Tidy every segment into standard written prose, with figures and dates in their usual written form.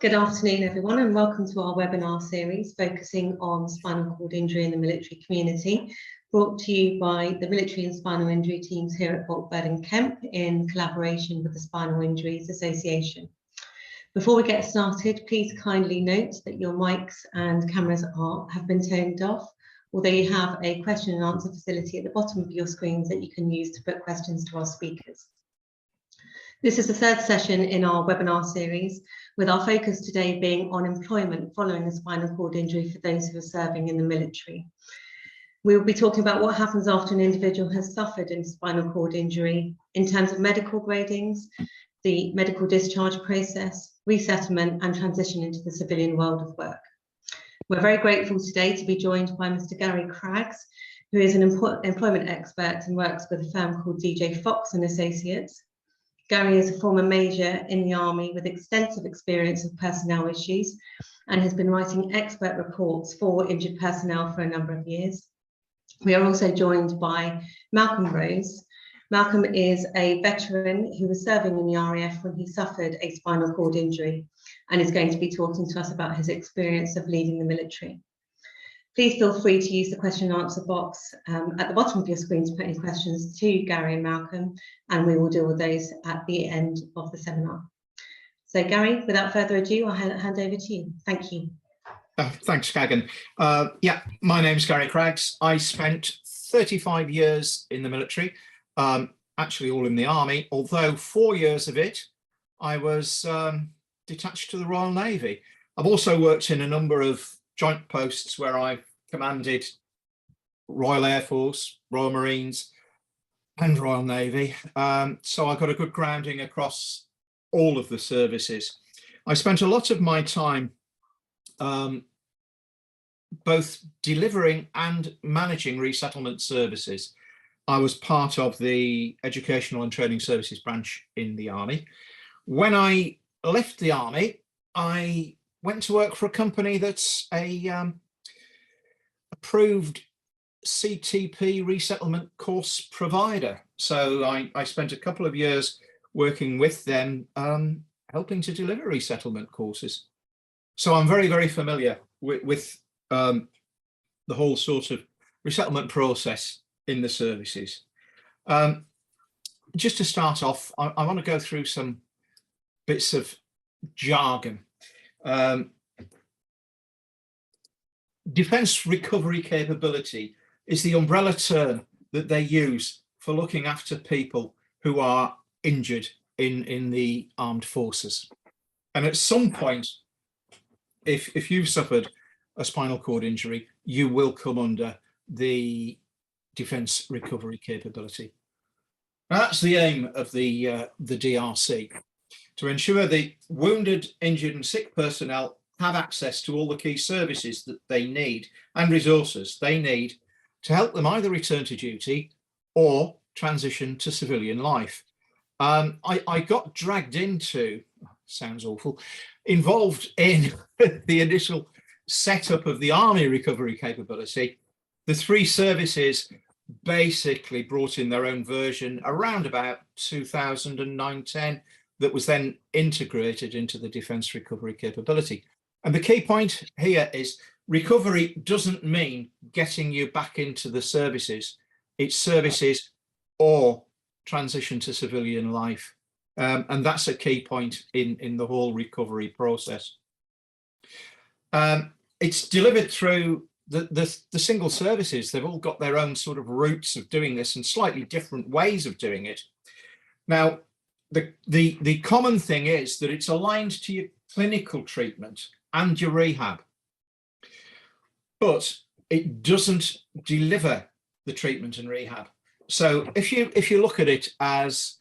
Good afternoon, everyone, and welcome to our webinar series focusing on spinal cord injury in the military community, brought to you by the military and spinal injury teams here at Boltburn and Kemp in collaboration with the Spinal Injuries Association. Before we get started, please kindly note that your mics and cameras have been turned off, although you have a question and answer facility at the bottom of your screens that you can use to put questions to our speakers. This is the third session in our webinar series, with our focus today being on employment following a spinal cord injury for those who are serving in the military. We will be talking about what happens after an individual has suffered a spinal cord injury in terms of medical gradings, the medical discharge process, resettlement and transition into the civilian world of work. We're very grateful today to be joined by Mr. Gary Craggs, who is an employment expert and works with a firm called DJ Fox and Associates. Gary is a former major in the Army with extensive experience of personnel issues and has been writing expert reports for injured personnel for a number of years. We are also joined by Malcolm Rose. Malcolm is a veteran who was serving in the RAF when he suffered a spinal cord injury and is going to be talking to us about his experience of leaving the military. Please feel free to use the question and answer box at the bottom of your screen to put any questions to Gary and Malcolm, and we will deal with those at the end of the seminar. So Gary, without further ado, I'll hand over to you. Thank you. Thanks, Kagan. My name's Gary Craggs. I spent 35 years in the military, actually all in the Army, although 4 years of it I was detached to the Royal Navy. I've also worked in a number of joint posts where I've commanded Royal Air Force, Royal Marines and Royal Navy. So I got a good grounding across all of the services. I spent a lot of my time both delivering and managing resettlement services. I was part of the Educational and Training Services branch in the Army. When I left the Army, I went to work for a company that's a approved CTP resettlement course provider. So I spent a couple of years working with them, helping to deliver resettlement courses. So I'm very, very familiar with the whole sort of resettlement process in the services. Just to start off, I want to go through some bits of jargon. Defence recovery capability is the umbrella term that they use for looking after people who are injured in the armed forces. And at some point, if you've suffered a spinal cord injury, you will come under the defence recovery capability. Now, that's the aim of the DRC, to ensure the wounded, injured and sick personnel have access to all the key services that they need and resources they need to help them either return to duty or transition to civilian life. I got dragged into, sounds awful, involved in the initial setup of the Army recovery capability. The three services basically brought in their own version around about 2009-10 that was then integrated into the defence recovery capability. And the key point here is recovery doesn't mean getting you back into the services. It's services or transition to civilian life. And that's a key point in the whole recovery process. It's delivered through the single services. They've all got their own sort of routes of doing this and slightly different ways of doing it. Now, the common thing is that it's aligned to your clinical treatment and your rehab, but it doesn't deliver the treatment and rehab. So if you look at it as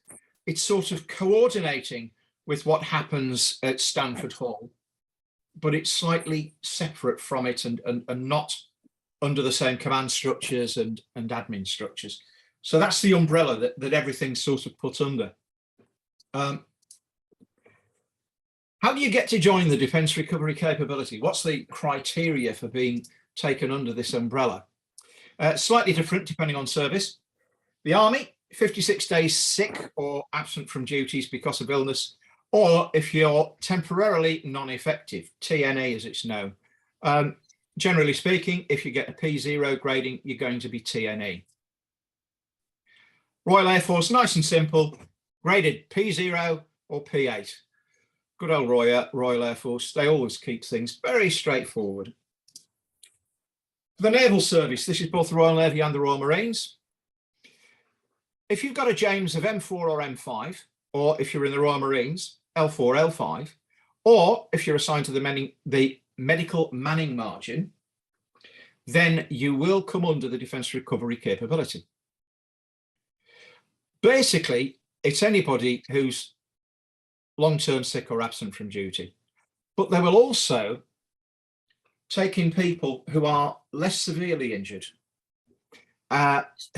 it's sort of coordinating with what happens at Stanford Hall, but it's slightly separate from it and not under the same command structures and admin structures. So that's the umbrella that everything's sort of put under. How do you get to join the defence recovery capability? What's the criteria for being taken under this umbrella? Slightly different depending on service. The Army, 56 days sick or absent from duties because of illness or if you're temporarily non-effective, TNE as it's known. Generally speaking, if you get a P0 grading, you're going to be TNE. Royal Air Force, nice and simple, graded P0 or P8. Good old Royal Air Force, they always keep things very straightforward. For the Naval Service, this is both the Royal Navy and the Royal Marines. If you've got a James of M4 or M5, or if you're in the Royal Marines, L4, L5, or if you're assigned to the medical manning margin, then you will come under the defence recovery capability. Basically, it's anybody who's long-term sick or absent from duty, but they will also take in people who are less severely injured,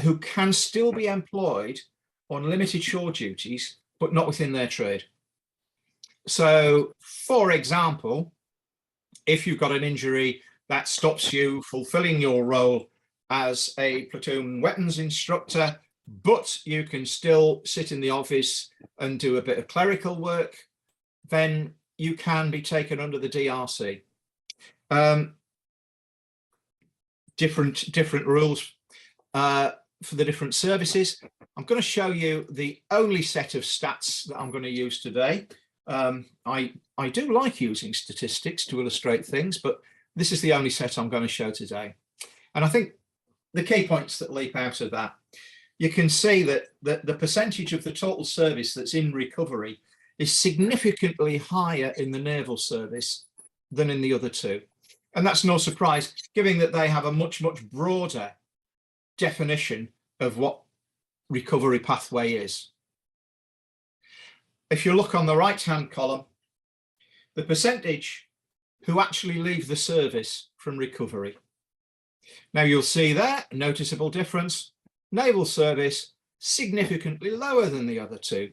who can still be employed on limited shore duties, but not within their trade. So, for example, if you've got an injury that stops you fulfilling your role as a platoon weapons instructor, but you can still sit in the office and do a bit of clerical work, then you can be taken under the DRC. Different rules for the different services. I'm going to show you the only set of stats that I'm going to use today. I do like using statistics to illustrate things, but this is the only set I'm going to show today. And I think the key points that leap out of that, you can see that the percentage of the total service that's in recovery is significantly higher in the Naval Service than in the other two. And that's no surprise, given that they have a much broader definition of what recovery pathway is. If you look on the right-hand column, the percentage who actually leave the service from recovery. Now you'll see there, noticeable difference. Naval Service, significantly lower than the other two.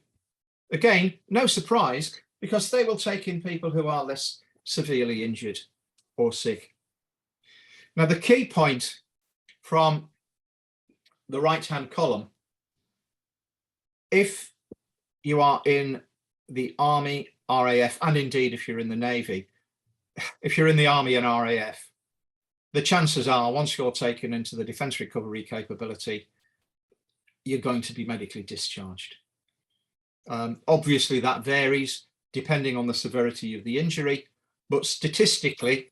Again, no surprise, because they will take in people who are less severely injured or sick. Now, the key point from the right-hand column, if you are in the Army, RAF, and indeed if you're in the Navy, if you're in the Army and RAF, the chances are once you're taken into the defence recovery capability, you're going to be medically discharged. Obviously, that varies depending on the severity of the injury, but statistically,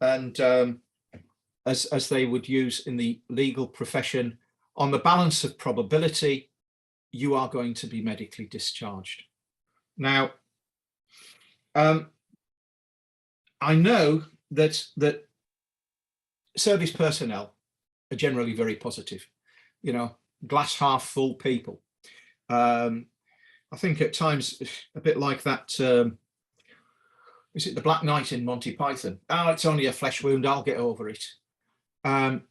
and as they would use in the legal profession, on the balance of probability, you are going to be medically discharged. Now, I know that service personnel are generally very positive, you know, glass half full people. I think at times a bit like that, is it the Black Knight in Monty Python? Oh, it's only a flesh wound, I'll get over it. And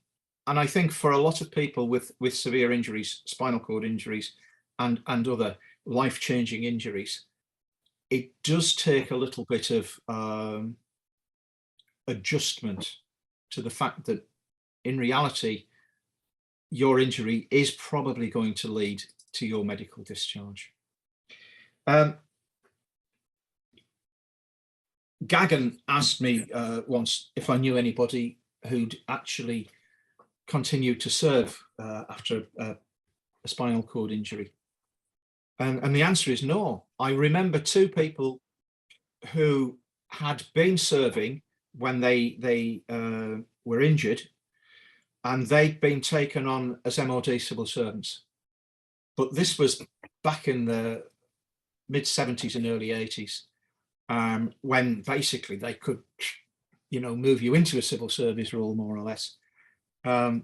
I think for a lot of people with severe injuries, spinal cord injuries, and other life-changing injuries, it does take a little bit of adjustment to the fact that in reality, your injury is probably going to lead to your medical discharge. Gagan asked me once if I knew anybody who'd actually continued to serve after a spinal cord injury. And the answer is no. I remember two people who had been serving when they were injured, and they'd been taken on as MOD civil servants. But this was back in the mid-70s and early 80s, when basically they could, you know, move you into a civil service role, more or less. I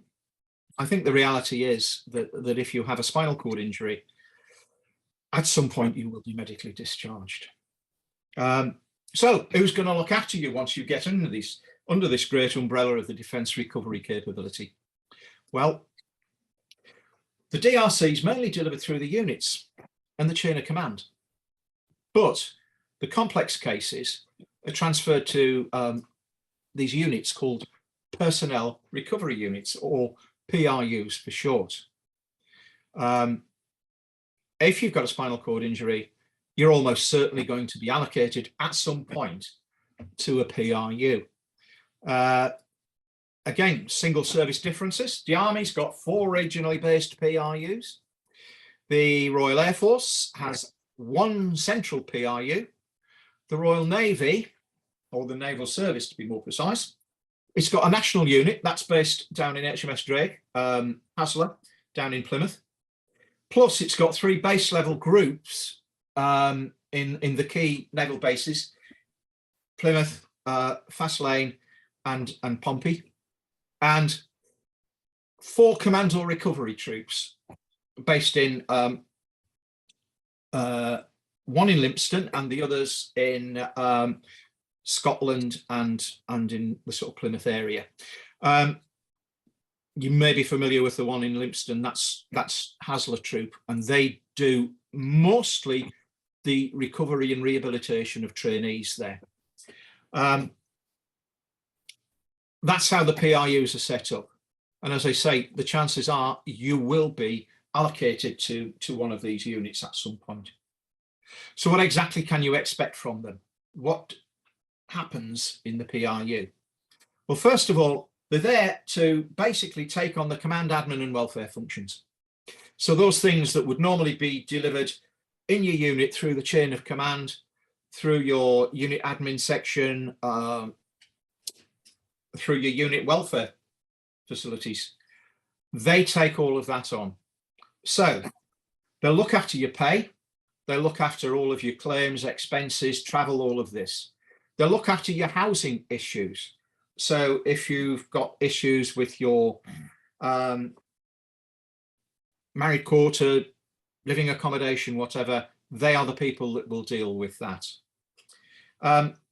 think the reality is that if you have a spinal cord injury, at some point you will be medically discharged. So who's going to look after you once you get under this great umbrella of the defence recovery capability? Well, the DRC is mainly delivered through the units and the chain of command, but the complex cases are transferred to these units called personnel recovery units, or PRUs for short. If you've got a spinal cord injury, you're almost certainly going to be allocated at some point to a PRU. Again, single service differences. The Army's got 4 regionally based PRUs. The Royal Air Force has 1 central PRU. The Royal Navy, or the Naval Service to be more precise, it's got a national unit that's based down in HMS Drake, Hasler, down in Plymouth. Plus, it's got 3 base level groups in the key naval bases: Plymouth, Faslane, and Pompey, and 4 commando recovery troops based in 1 in Lympstone and the others in Scotland and in the sort of Plymouth area. You may be familiar with the one in Lympstone. That's Hasler Troop, and they do mostly the recovery and rehabilitation of trainees there. That's how the PRUs are set up. And as I say, the chances are you will be allocated to one of these units at some point. So what exactly can you expect from them? What happens in the PRU? Well, first of all, they're there to basically take on the command, admin and welfare functions. So those things that would normally be delivered in your unit through the chain of command, through your unit admin section, through your unit welfare facilities, they take all of that on. So they'll look after your pay, they'll look after all of your claims, expenses, travel, all of this. They'll look after your housing issues. So if you've got issues with your married quarter, living accommodation, whatever, they are the people that will deal with that.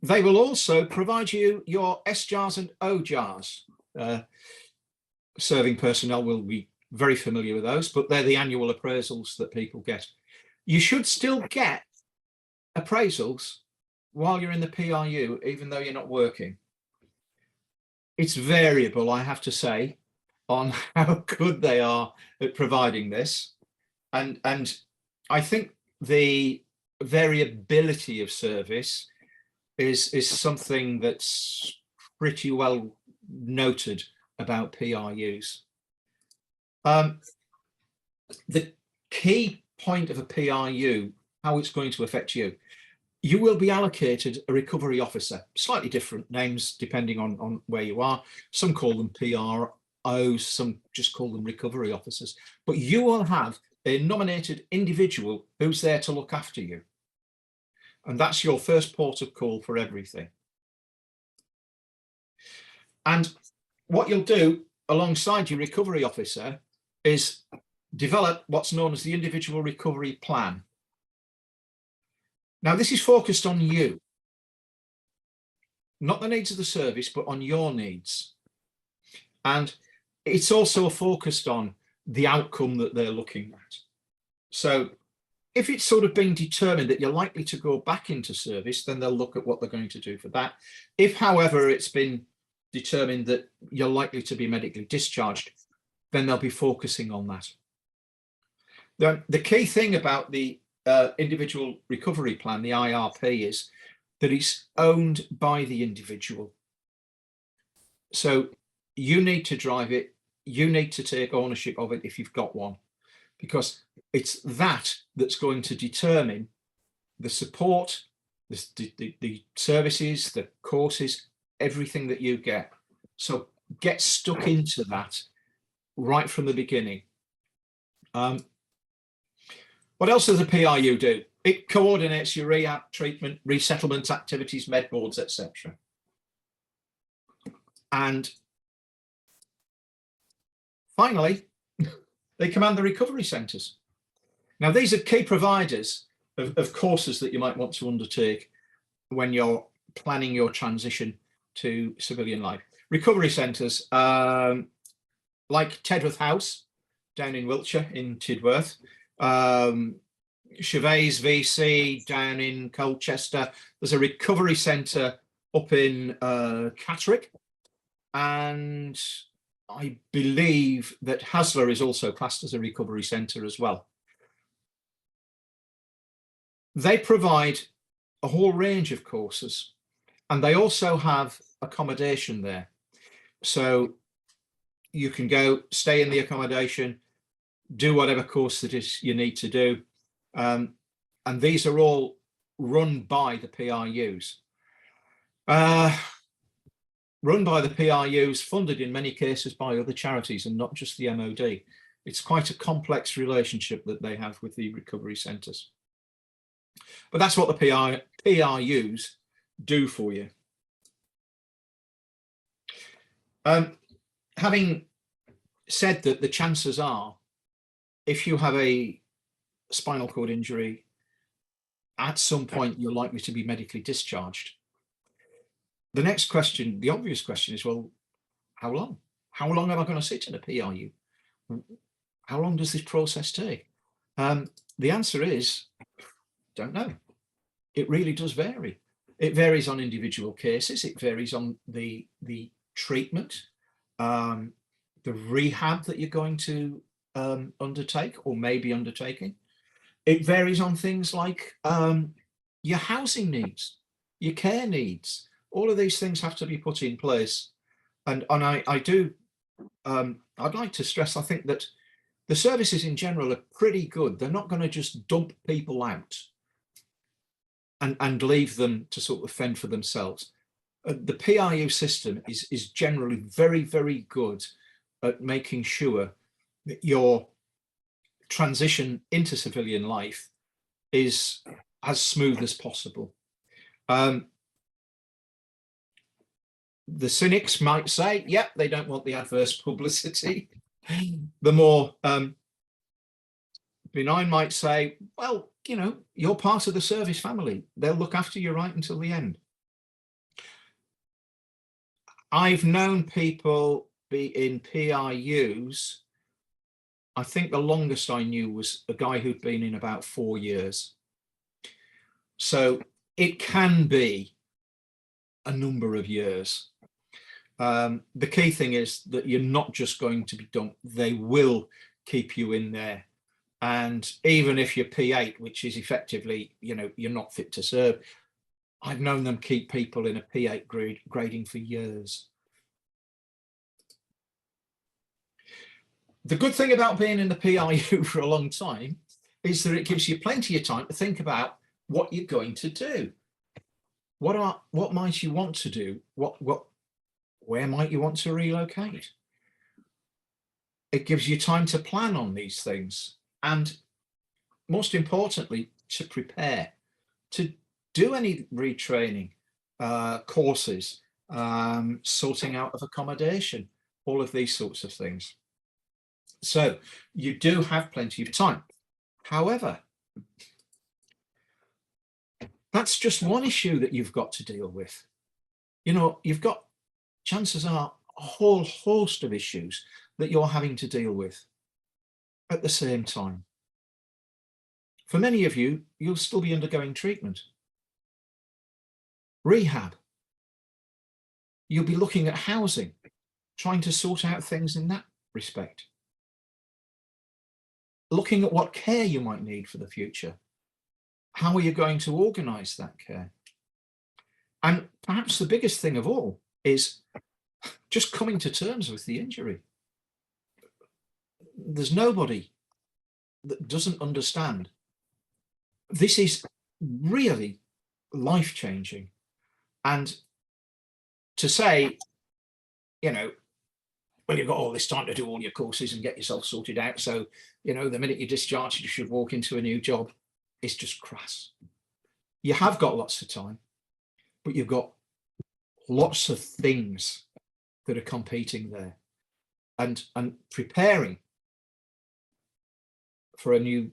They will also provide you your SJARs and OJARs. Serving personnel will be very familiar with those, but they're the annual appraisals that people get. You should still get appraisals while you're in the PRU, even though you're not working. It's variable, I have to say, on how good they are at providing this. And I think the variability of service is something that's pretty well noted about PRUs. The key point of a PRU, how it's going to affect you, you will be allocated a recovery officer, slightly different names depending on where you are. Some call them PROs, some just call them recovery officers, but you will have a nominated individual who's there to look after you. And that's your first port of call for everything. And what you'll do alongside your recovery officer is develop what's known as the individual recovery plan. Now, this is focused on you, not the needs of the service, but on your needs. And it's also focused on the outcome that they're looking at. So if it's sort of been determined that you're likely to go back into service, then they'll look at what they're going to do for that. If, however, it's been determined that you're likely to be medically discharged, then they'll be focusing on that. The key thing about the individual recovery plan, the IRP, is that it's owned by the individual. So you need to drive it, you need to take ownership of it if you've got one, because it's that that's going to determine the support, the services, the courses, everything that you get. So get stuck into that right from the beginning. What else does a PRU do? It coordinates your rehab, treatment, resettlement activities, med boards, etc. And finally, they command the recovery centres. Now, these are key providers of courses that you might want to undertake when you're planning your transition to civilian life. Recovery centres like Tedworth House down in Wiltshire in Tidworth, Gervais VC down in Colchester. There's a recovery centre up in Catterick, and I believe that Hasler is also classed as a recovery centre as well. They provide a whole range of courses, and they also have accommodation there. So you can go stay in the accommodation, do whatever course that is you need to do. And these are all run by the PRUs. Run by the PRUs, funded in many cases by other charities and not just the MOD. It's quite a complex relationship that they have with the recovery centres. But that's what the PRUs do for you. Having said that, the chances are, if you have a spinal cord injury, at some point you're likely to be medically discharged. The next question, the obvious question is, well, how long? How long am I going to sit in a PRU? How long does this process take? The answer is, don't know. It really does vary. It varies on individual cases. It varies on the treatment, the rehab that you're going to undertake or may be undertaking. It varies on things like your housing needs, your care needs. All of these things have to be put in place. And I'd like to stress, I think that the services in general are pretty good. They're not going to just dump people out and leave them to sort of fend for themselves. The PRU system is generally very, very good at making sure that your transition into civilian life is as smooth as possible. The cynics might say, yep, they don't want the adverse publicity. The more benign might say, well, you know, you're part of the service family. They'll look after you right until the end. I've known people be in PRUs. I think the longest I knew was a guy who'd been in about 4 years. So it can be a number of years. The key thing is that you're not just going to be dumped. They will keep you in there. And even if you're P8, which is effectively, you know, you're not fit to serve, I've known them keep people in a P8 grading for years. The good thing about being in the PRU for a long time is that it gives you plenty of time to think about what you're going to do. What might you want to do? Where might you want to relocate? It gives you time to plan on these things, and most importantly, to prepare, to do any retraining courses, sorting out of accommodation, all of these sorts of things. So you do have plenty of time. However, that's just one issue that you've got to deal with. You know, you've got, chances are, a whole host of issues that you're having to deal with at the same time. For many of you, you'll still be undergoing treatment, rehab. You'll be looking at housing, trying to sort out things in that respect. Looking at what care you might need for the future. How are you going to organise that care? And perhaps the biggest thing of all is just coming to terms with the injury. There's nobody that doesn't understand. This is really life-changing. And to say, you know, well, you've got all this time to do all your courses and get yourself sorted out, so, you know, the minute you're discharged, you should walk into a new job, it's just crass. You have got lots of time, but you've got lots of things that are competing there, and preparing for a new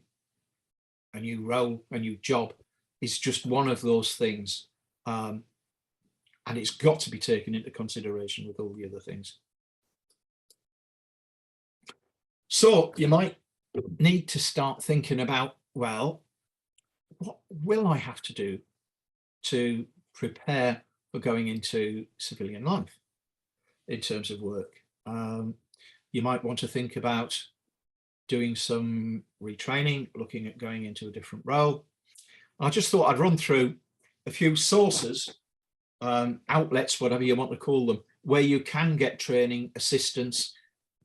role, a new job is just one of those things, and it's got to be taken into consideration with all the other things. So you might need to start thinking about, well, what will I have to do to prepare for going into civilian life in terms of work? You might want to think about doing some retraining, looking at going into a different role. I just thought I'd run through a few sources, outlets, whatever you want to call them, where you can get training assistance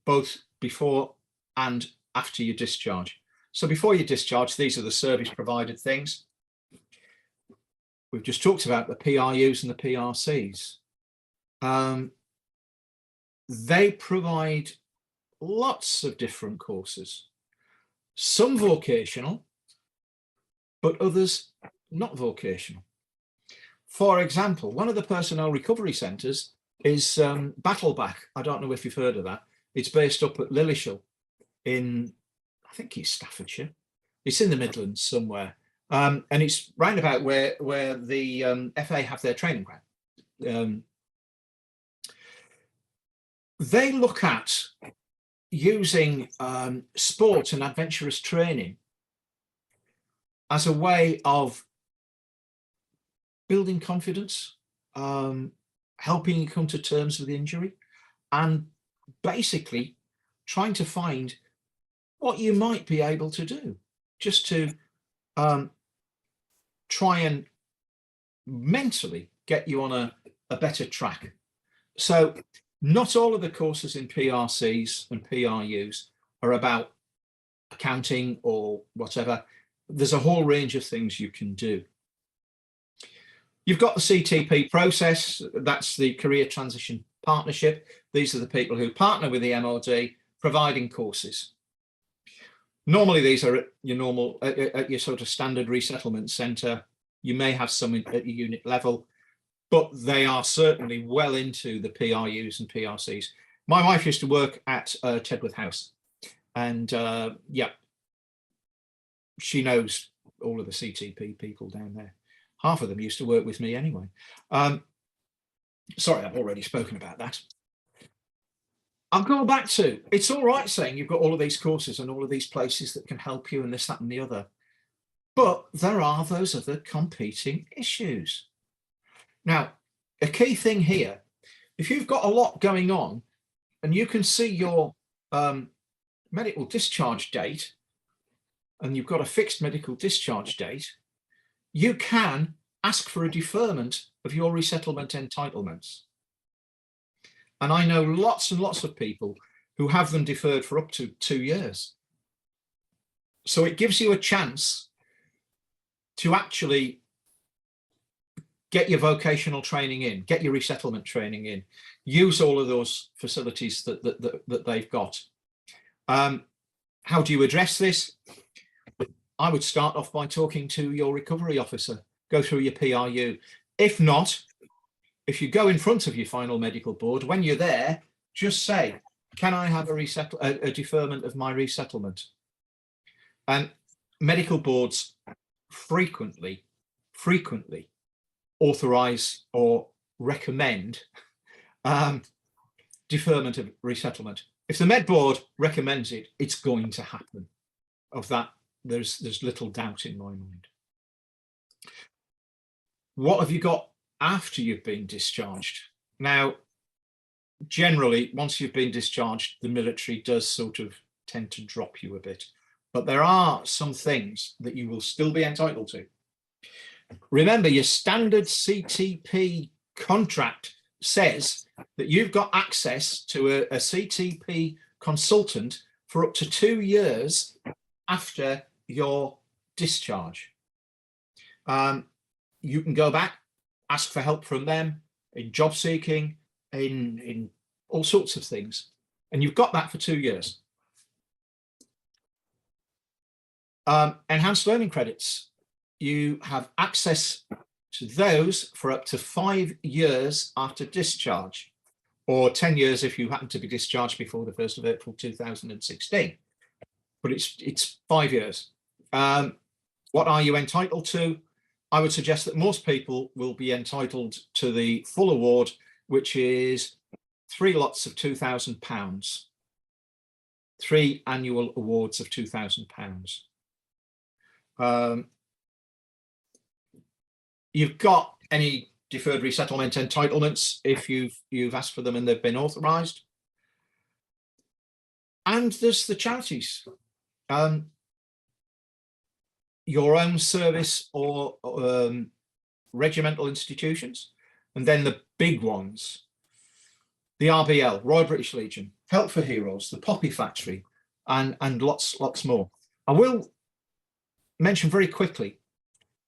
both before and after your discharge. So before you discharge, these are the service provided things. We've just talked about the PRUs and the PRCs. They provide lots of different courses, some vocational, but others not vocational. For example, one of the personnel recovery centres is Battleback. I don't know if you've heard of that. It's based up at Lillishall in, I think it's Staffordshire. It's in the Midlands somewhere. And it's round about where the FA have their training ground. They look at using sport and adventurous training as a way of building confidence, helping you come to terms with the injury, and basically trying to find what you might be able to do just to try and mentally get you on a better track. So not all of the courses in PRCs and PRUs are about accounting or whatever. There's a whole range of things you can do. You've got the CTP process. That's the Career Transition Partnership. These are the people who partner with the MOD providing courses. Normally these are at your normal, at your sort of standard resettlement centre. You may have some at your unit level, but they are certainly well into the PRUs and PRCs. My wife used to work at Tedworth House, and yeah, she knows all of the CTP people down there. Half of them used to work with me anyway. Sorry, I've already spoken about that. I'll go back to, it's all right saying you've got all of these courses and all of these places that can help you and this, that and the other, but there are those other competing issues. Now, a key thing here, if you've got a lot going on and you can see your medical discharge date and you've got a fixed medical discharge date, you can ask for a deferment of your resettlement entitlements. And I know lots and lots of people who have them deferred for up to 2 years. So it gives you a chance to actually get your vocational training in, get your resettlement training in, use all of those facilities that they've got. How do you address this? I would start off by talking to your recovery officer, go through your PRU. If not, if you go in front of your final medical board, when you're there, just say, can I have a deferment of my resettlement? And medical boards frequently authorize or recommend deferment of resettlement. If the Med Board recommends it, it's going to happen. Of that, there's little doubt in my mind. What have you got after you've been discharged? Now, generally, once you've been discharged, the military does sort of tend to drop you a bit, but there are some things that you will still be entitled to. Remember, your standard CTP contract says that you've got access to a CTP consultant for up to 2 years after your discharge. You can go back, ask for help from them in job seeking, in all sorts of things. And you've got that for 2 years. Enhanced learning credits. You have access to those for up to 5 years after discharge, or 10 years if you happen to be discharged before the 1st of April 2016. But it's 5 years. What are you entitled to? I would suggest that most people will be entitled to the full award, which is 3 lots of £2,000, 3 annual awards of £2,000. You've got any deferred resettlement entitlements if you've asked for them and they've been authorised. And there's the charities. your own service or regimental institutions, and then the big ones, the RBL, Royal British Legion, Help for Heroes, the Poppy Factory, and lots more. I will mention very quickly,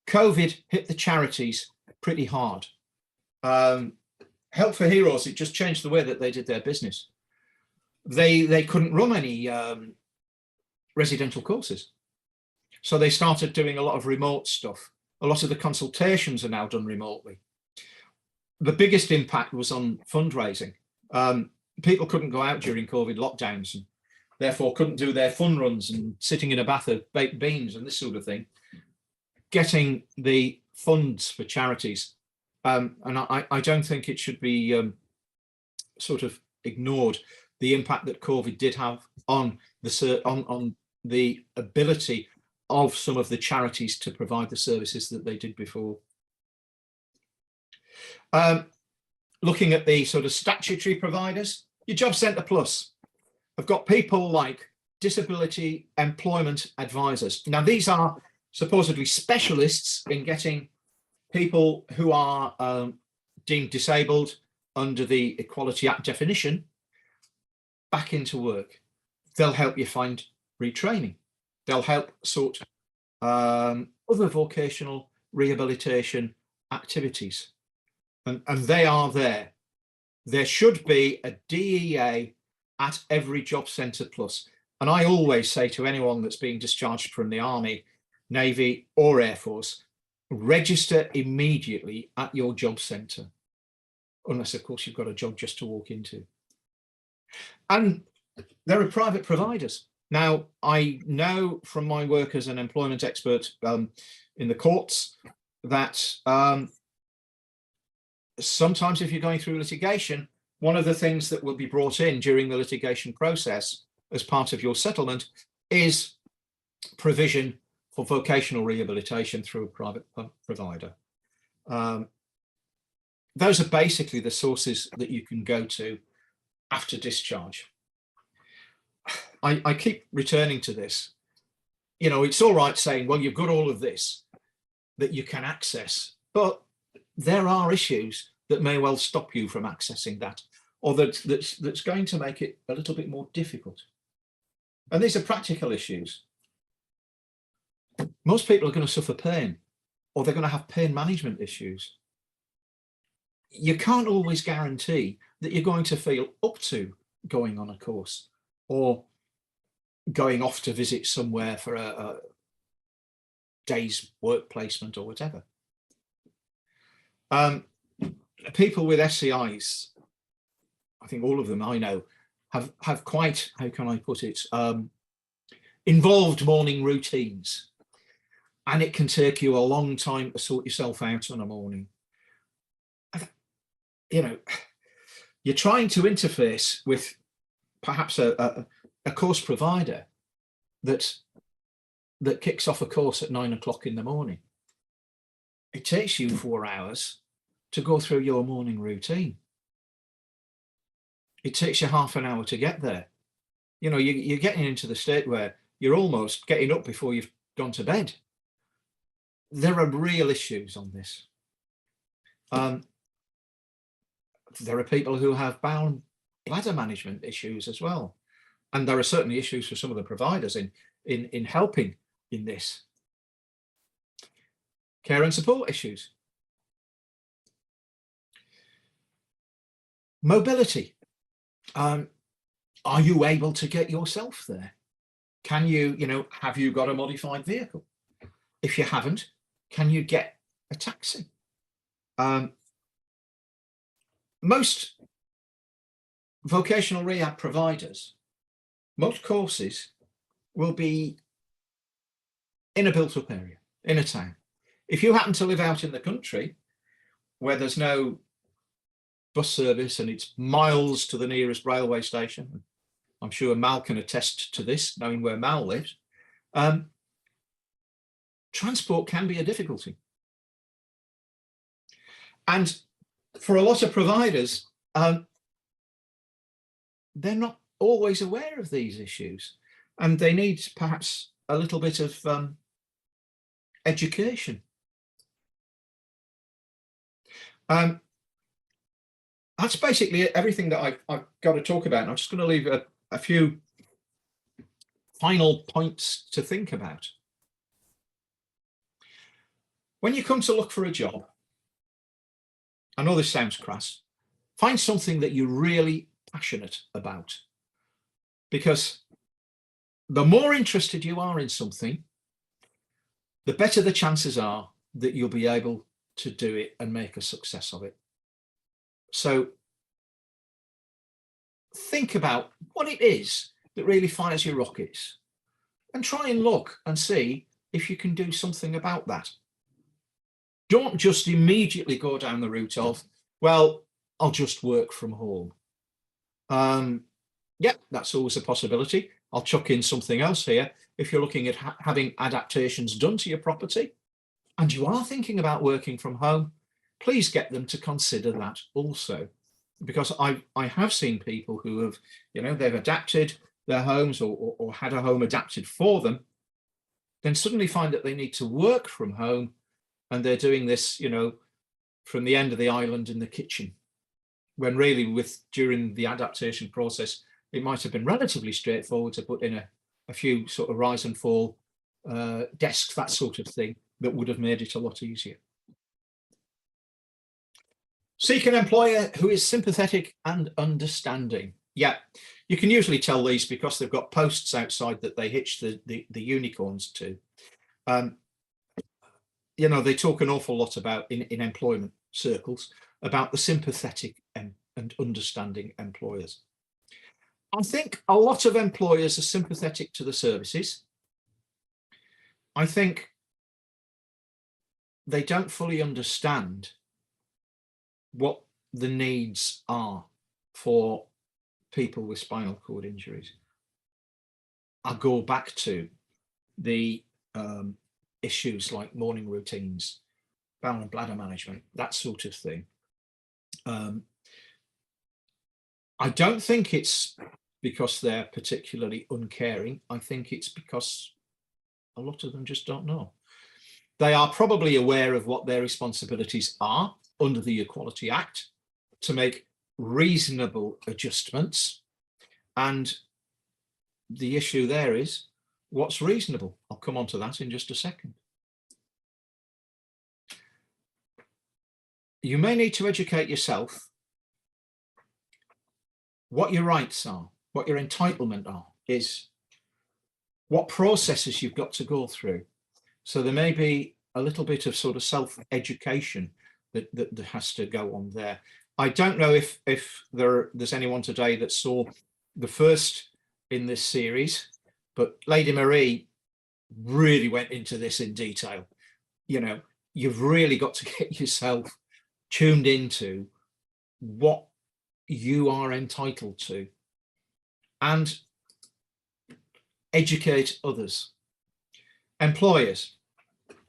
COVID hit the charities pretty hard. Help for Heroes, it just changed the way that they did their business. They couldn't run any residential courses. So they started doing a lot of remote stuff. A lot of the consultations are now done remotely. The biggest impact was on fundraising. People couldn't go out during COVID lockdowns and therefore couldn't do their fun runs and sitting in a bath of baked beans and this sort of thing. Getting the funds for charities. And I don't think it should be sort of ignored, the impact that COVID did have on the ability of some of the charities to provide the services that they did before. Looking at the sort of statutory providers, your Job Centre Plus have got people like disability employment advisors. Now, these are supposedly specialists in getting people who are deemed disabled under the Equality Act definition back into work. They'll help you find retraining. They'll help sort other vocational rehabilitation activities. And they are there. There should be a DEA at every Job Centre Plus. And I always say to anyone that's being discharged from the Army, Navy or Air Force, register immediately at your job centre. Unless, of course, you've got a job just to walk into. And there are private providers. Now, I know from my work as an employment expert in the courts that sometimes if you're going through litigation, one of the things that will be brought in during the litigation process as part of your settlement is provision for vocational rehabilitation through a private provider. Those are basically the sources that you can go to after discharge. I keep returning to this. You know, it's all right saying, well, you've got all of this that you can access, but there are issues that may well stop you from accessing that, or that's going to make it a little bit more difficult. And these are practical issues. Most people are going to suffer pain, or they're going to have pain management issues. You can't always guarantee that you're going to feel up to going on a course or going off to visit somewhere for a day's work placement or whatever. People with SCIs, I think all of them I know, have quite, how can I put it, involved morning routines. And it can take you a long time to sort yourself out on a morning. You know, you're trying to interface with perhaps a course provider that kicks off a course at 9 o'clock in the morning. It takes you 4 hours to go through your morning routine. It takes you half an hour to get there. You know, you're getting into the state where you're almost getting up before you've gone to bed. There are real issues on this. There are people who have bowel and bladder management issues as well. And there are certainly issues for some of the providers in helping in this. Care and support issues. Mobility. Are you able to get yourself there? Can you, have you got a modified vehicle? If you haven't, can you get a taxi? Most vocational rehab providers, most courses will be in a built-up area, in a town. If you happen to live out in the country where there's no bus service and it's miles to the nearest railway station, I'm sure Mal can attest to this, knowing where Mal lives, transport can be a difficulty. And for a lot of providers, they're not always aware of these issues, and they need perhaps a little bit of education. That's basically everything that I've got to talk about. And I'm just going to leave a few final points to think about. When you come to look for a job, I know this sounds crass, find something that you're really passionate about, because the more interested you are in something, the better the chances are that you'll be able to do it and make a success of it. So think about what it is that really fires your rockets and try and look and see if you can do something about that. Don't just immediately go down the route of, well, I'll just work from home. Yeah, that's always a possibility. I'll chuck in something else here. If you're looking at having adaptations done to your property and you are thinking about working from home, please get them to consider that also. Because I have seen people who have, they've adapted their homes or had a home adapted for them, then suddenly find that they need to work from home, and they're doing this, from the end of the island in the kitchen, when really during the adaptation process, it might have been relatively straightforward to put in a few sort of rise and fall desks, that sort of thing, that would have made it a lot easier. Seek an employer who is sympathetic and understanding. Yeah, you can usually tell these because they've got posts outside that they hitch the unicorns to. They talk an awful lot about in employment circles about the sympathetic and understanding employers. I think a lot of employers are sympathetic to the services. I think they don't fully understand what the needs are for people with spinal cord injuries. I go back to the issues like morning routines, bowel and bladder management, that sort of thing. I don't think it's because they're particularly uncaring. I think it's because a lot of them just don't know. They are probably aware of what their responsibilities are under the Equality Act to make reasonable adjustments. And the issue there is, what's reasonable? I'll come on to that in just a second. You may need to educate yourself what your rights are, what your entitlement is, what processes you've got to go through. So there may be a little bit of sort of self-education that has to go on there. I don't know if there's anyone today that saw the first in this series, but Lady Marie really went into this in detail. You've really got to get yourself tuned into what you are entitled to and educate others, employers,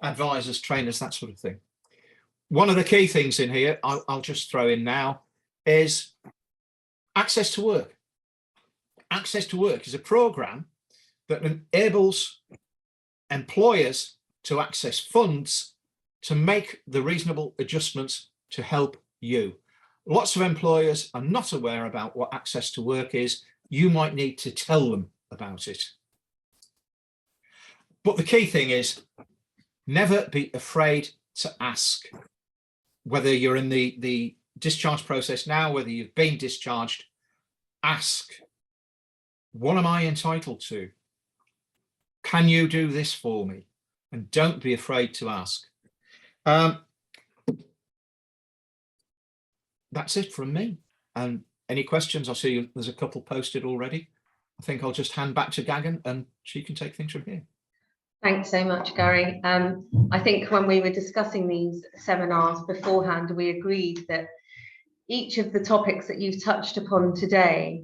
advisors, trainers, that sort of thing. One of the key things in here, I'll just throw in now, is access to work. Access to work is a program that enables employers to access funds to make the reasonable adjustments to help you. Lots of employers are not aware about what access to work is. You might need to tell them about it. But the key thing is, never be afraid to ask. Whether you're in the discharge process now, whether you've been discharged, ask, what am I entitled to? Can you do this for me? And don't be afraid to ask. That's it from me. And any questions? I see there's a couple posted already. I think I'll just hand back to Gagan and she can take things from here. Thanks so much, Gary. I think when we were discussing these seminars beforehand, we agreed that each of the topics that you've touched upon today,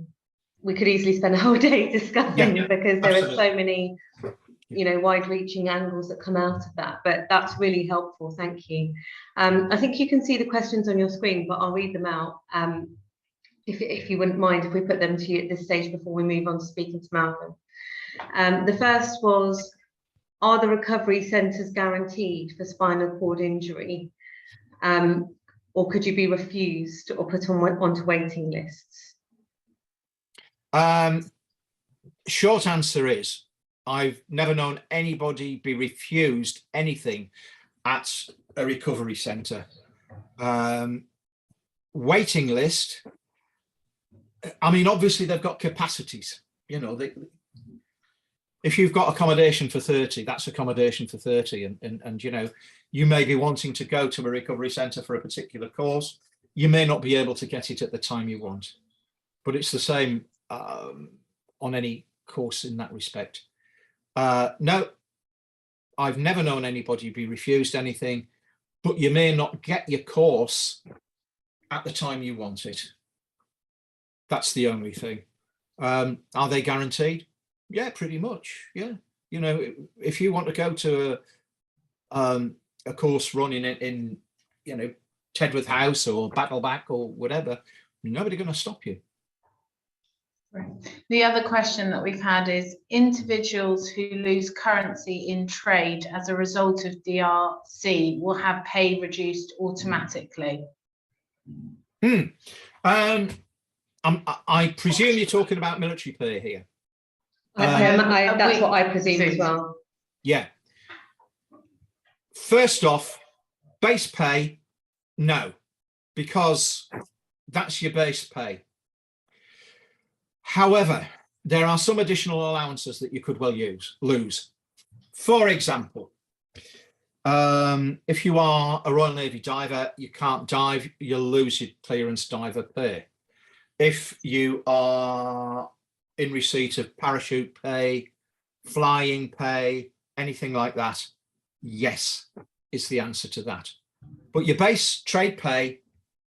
we could easily spend a whole day discussing, because there are so many, wide-reaching angles that come out of that. But that's really helpful. Thank you. I think you can see the questions on your screen, but I'll read them out. If you wouldn't mind if we put them to you at this stage before we move on to speaking to Malcolm. The first was, are the recovery centres guaranteed for spinal cord injury? Or could you be refused or put onto waiting lists? Short answer is, I've never known anybody be refused anything at a recovery centre. Waiting list, I mean, obviously they've got capacities, you know, if you've got accommodation for 30, that's accommodation for 30. And you know, you may be wanting to go to a recovery centre for a particular course. You may not be able to get it at the time you want, but it's the same on any course in that respect. No, I've never known anybody be refused anything, but you may not get your course at the time you want it. That's the only thing. Are they guaranteed? Yeah, pretty much. Yeah. You know, if you want to go to a course running in you know, Tedworth House or Battleback or whatever, nobody's going to stop you. Right. The other question that we've had is individuals who lose currency in trade as a result of DRC will have pay reduced automatically. I presume you're talking about military pay here. That's what I presume as well. Yeah. First off, base pay, no, because that's your base pay. However, there are some additional allowances that you could well lose. For example, if you are a Royal Navy diver, you can't dive, you'll lose your clearance diver pay. If you are in receipt of parachute pay, flying pay, anything like that, yes, is the answer to that. But your base trade pay,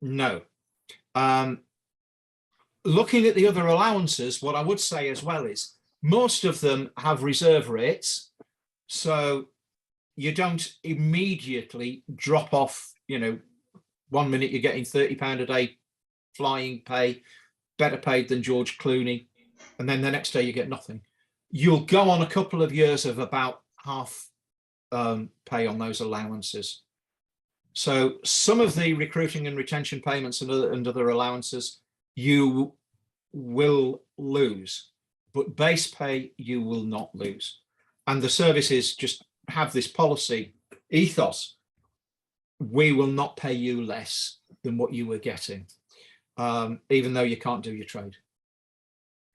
no. Looking at the other allowances, what I would say as well is most of them have reserve rates, so you don't immediately drop off. You know, 1 minute you're getting £30 a day flying pay, better paid than George Clooney, and then the next day you get nothing. You'll go on a couple of years of about half pay on those allowances. So some of the recruiting and retention payments and other allowances you will lose, but base pay you will not lose. And the services just have this policy ethos: we will not pay you less than what you were getting, even though you can't do your trade.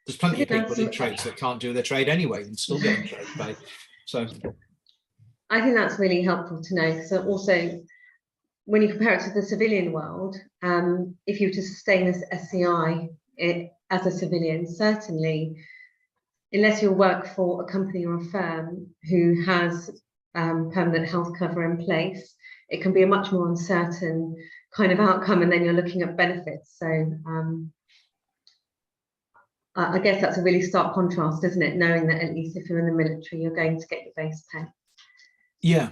There's plenty of people in trades that can't do their trade anyway and still getting trade pay. So I think that's really helpful to know. So also, when you compare it to the civilian world, if you were to sustain this SCI as a civilian, certainly, unless you work for a company or a firm who has permanent health cover in place, it can be a much more uncertain kind of outcome, and then you're looking at benefits. So I guess that's a really stark contrast, isn't it? Knowing that at least if you're in the military, you're going to get your base pay. yeah,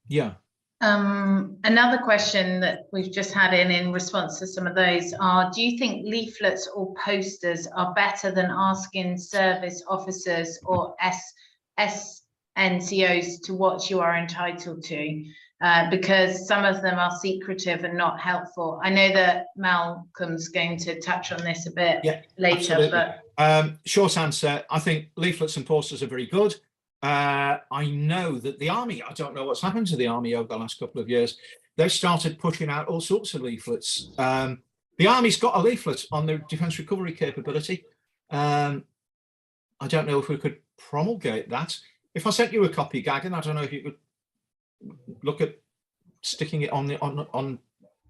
yeah. Another question that we've just had in response to some of those are, do you think leaflets or posters are better than asking service officers or SNCOs to what you are entitled to? Because some of them are secretive and not helpful. I know that Malcolm's going to touch on this a bit later. Absolutely. But short answer, I think leaflets and posters are very good. I know that the Army, I don't know what's happened to the Army over the last couple of years. They've started pushing out all sorts of leaflets. The Army's got a leaflet on the defence recovery capability. I don't know if we could promulgate that. If I sent you a copy, Gagan, I don't know if you could look at sticking it on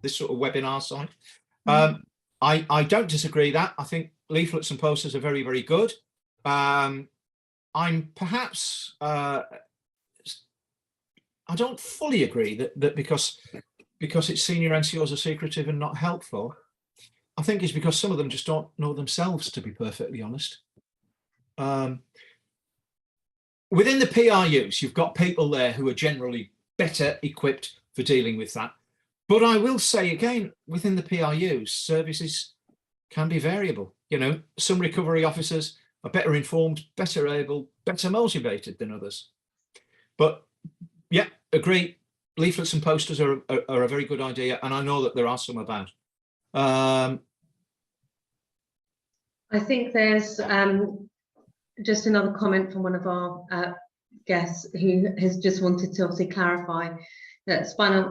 this sort of webinar site. I don't disagree that. I think leaflets and posters are very, very good. I'm perhaps I don't fully agree that because it's senior NCOs are secretive and not helpful. I think it's because some of them just don't know themselves, to be perfectly honest. Within the PRUs, you've got people there who are generally better equipped for dealing with that. But I will say again, within the PRUs, services can be variable. You know, some recovery officers are better informed, better able, better motivated than others. But yeah, agree. Leaflets and posters are a very good idea, and I know that there are some about. I think there's just another comment from one of our guests who has just wanted to obviously clarify that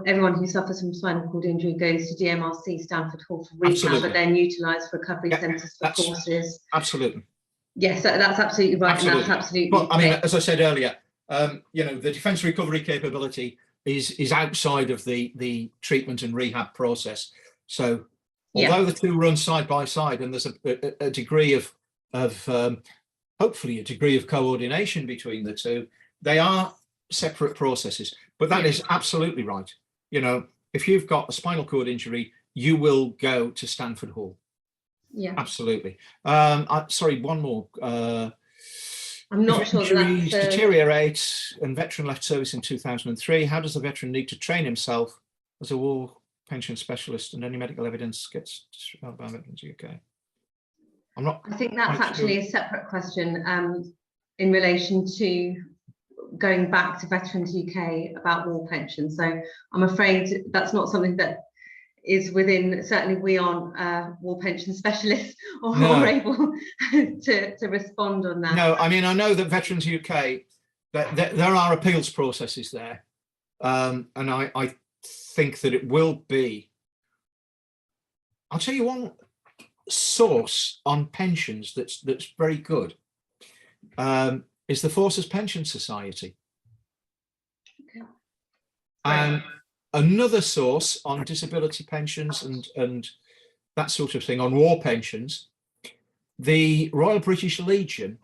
everyone who suffers from spinal cord injury goes to DMRC Stanford Hall for rehab, Absolutely. but then utilised recovery centres for courses. Absolutely. Yes, that's absolutely right, Absolutely. and that's absolutely. But I mean, as I said earlier, you know, the defence recovery capability is outside of the treatment and rehab process. So although the two run side by side, and there's a degree of hopefully a degree of coordination between the two, they are separate processes. But that is absolutely right. You know, if you've got a spinal cord injury, you will go to Stanford Hall. Yeah, absolutely. Sorry, one more. I'm not sure injuries deteriorate and veteran left service in 2003. How does the veteran need to train himself as a war pension specialist, and any medical evidence gets described by Veterans UK? I'm not. I think that's actually a separate question in relation to going back to Veterans UK about war pensions. So I'm afraid that's not something that is within, certainly we aren't war pension specialists or able to respond on that. No, I mean, I know that Veterans UK, that there are appeals processes there. And I think that it will be, I'll tell you one source on pensions that's very good, is the Forces Pension Society. Okay. And another source on disability pensions and that sort of thing, on war pensions, the Royal British Legion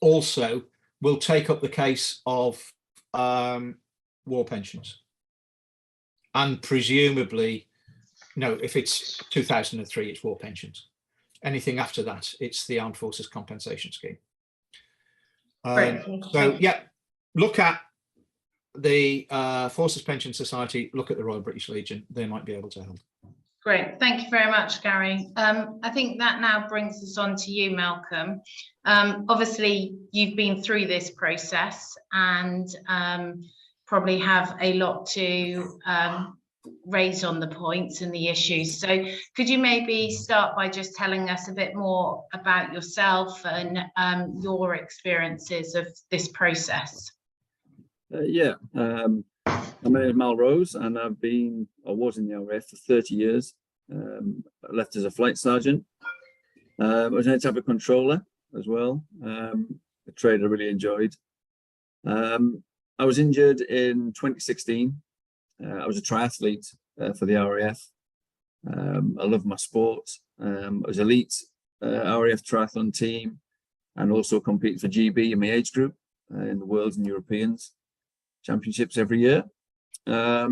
also will take up the case of war pensions. And presumably, no, if it's 2003, it's war pensions. Anything after that, it's the Armed Forces Compensation Scheme. So yeah, look at the Forces Pension Society, look at the Royal British Legion, they might be able to help. Great, thank you very much, Gary. I think that now brings us on to you, Malcolm. Obviously, you've been through this process and probably have a lot to raise on the points and the issues. So could you maybe start by just telling us a bit more about yourself and your experiences of this process? Yeah, my name is Mal Rose, and I was in the RAF for 30 years. I left as a flight sergeant. I was an air traffic controller as well, a trade I really enjoyed. I was injured in 2016. I was a triathlete for the RAF. I love my sport. I was elite RAF triathlon team, and also competed for GB in my age group in the Worlds and Europeans Championships every year. Yeah,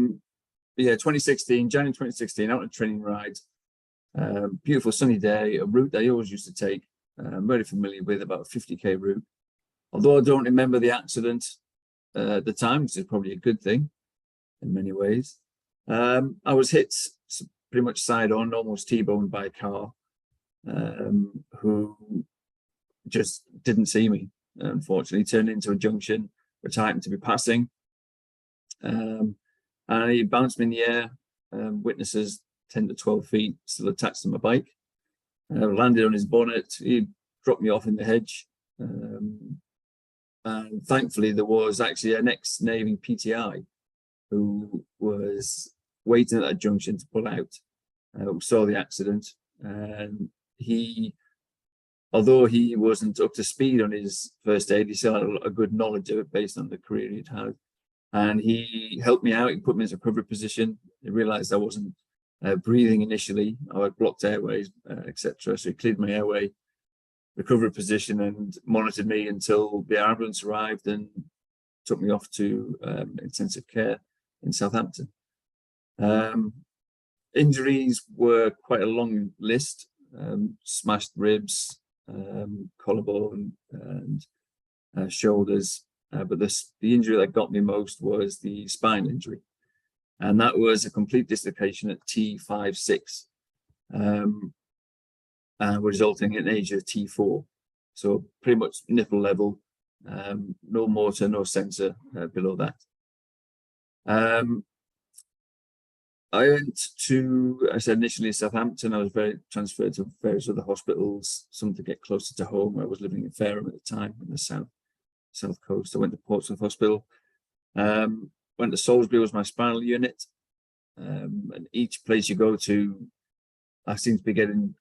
2016, January 2016, out on a training ride. Beautiful sunny day, a route that I always used to take. I'm very familiar with, about a 50k route. Although I don't remember the accident at the time, which is probably a good thing in many ways. I was hit pretty much side on, almost T-boned by a car, who just didn't see me. Unfortunately, turned into a junction, which I happened to be passing. And he bounced me in the air, witnesses 10 to 12 feet still attached to my bike. Landed on his bonnet, he dropped me off in the hedge. And thankfully there was actually an ex-Navy PTI who was waiting at that junction to pull out, who saw the accident. And he, although he wasn't up to speed on his first aid, he still had a good knowledge of it based on the career he'd had. And he helped me out, he put me in a recovery position. He realized I wasn't breathing initially, I had blocked airways, etc. So he cleared my airway, recovery position, and monitored me until the ambulance arrived and took me off to intensive care in Southampton. Injuries were quite a long list, smashed ribs, collarbone and shoulders. But the injury that got me most was the spine injury. And that was a complete dislocation at T5-6, resulting in an age of T4. So pretty much nipple level, No motor, no sensor below that. I went to, I said initially Southampton. I was transferred to various other hospitals, some to get closer to home. I was living in Fareham at the time in the south coast. I went to Portsmouth Hospital. Went to Salisbury, was my spinal unit. And each place you go to, I seem to be getting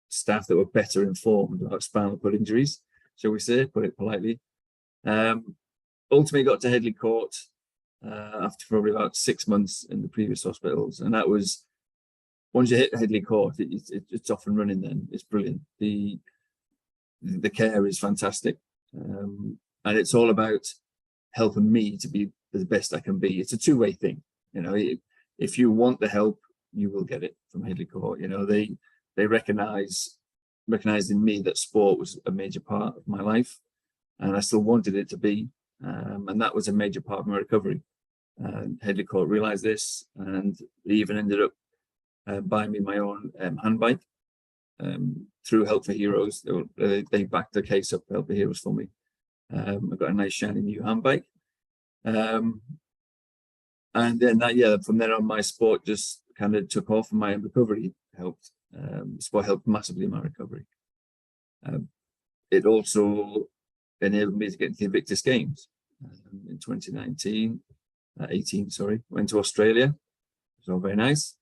staff that were better informed about spinal cord injuries, shall we say, put it politely. Ultimately got to Headley Court after probably about 6 months in the previous hospitals, and that was, once you hit Headley Court, it's off and running. Then it's brilliant. The care is fantastic, and it's all about helping me to be the best I can be. It's a two-way thing, you know. If you want the help, you will get it from Headley Court. You know, they recognized in me that sport was a major part of my life, and I still wanted it to be, and that was a major part of my recovery. Headley Court realized this, and they even ended up buying me my own handbike through Help for Heroes. They backed the case up for Help for Heroes for me. I got a nice shiny new handbike, and then from then on, my sport just kind of took off, and my recovery helped. Sport helped massively in my recovery. It also enabled me to get into the Invictus Games in 2019. 18, sorry, went to Australia. It was all very nice.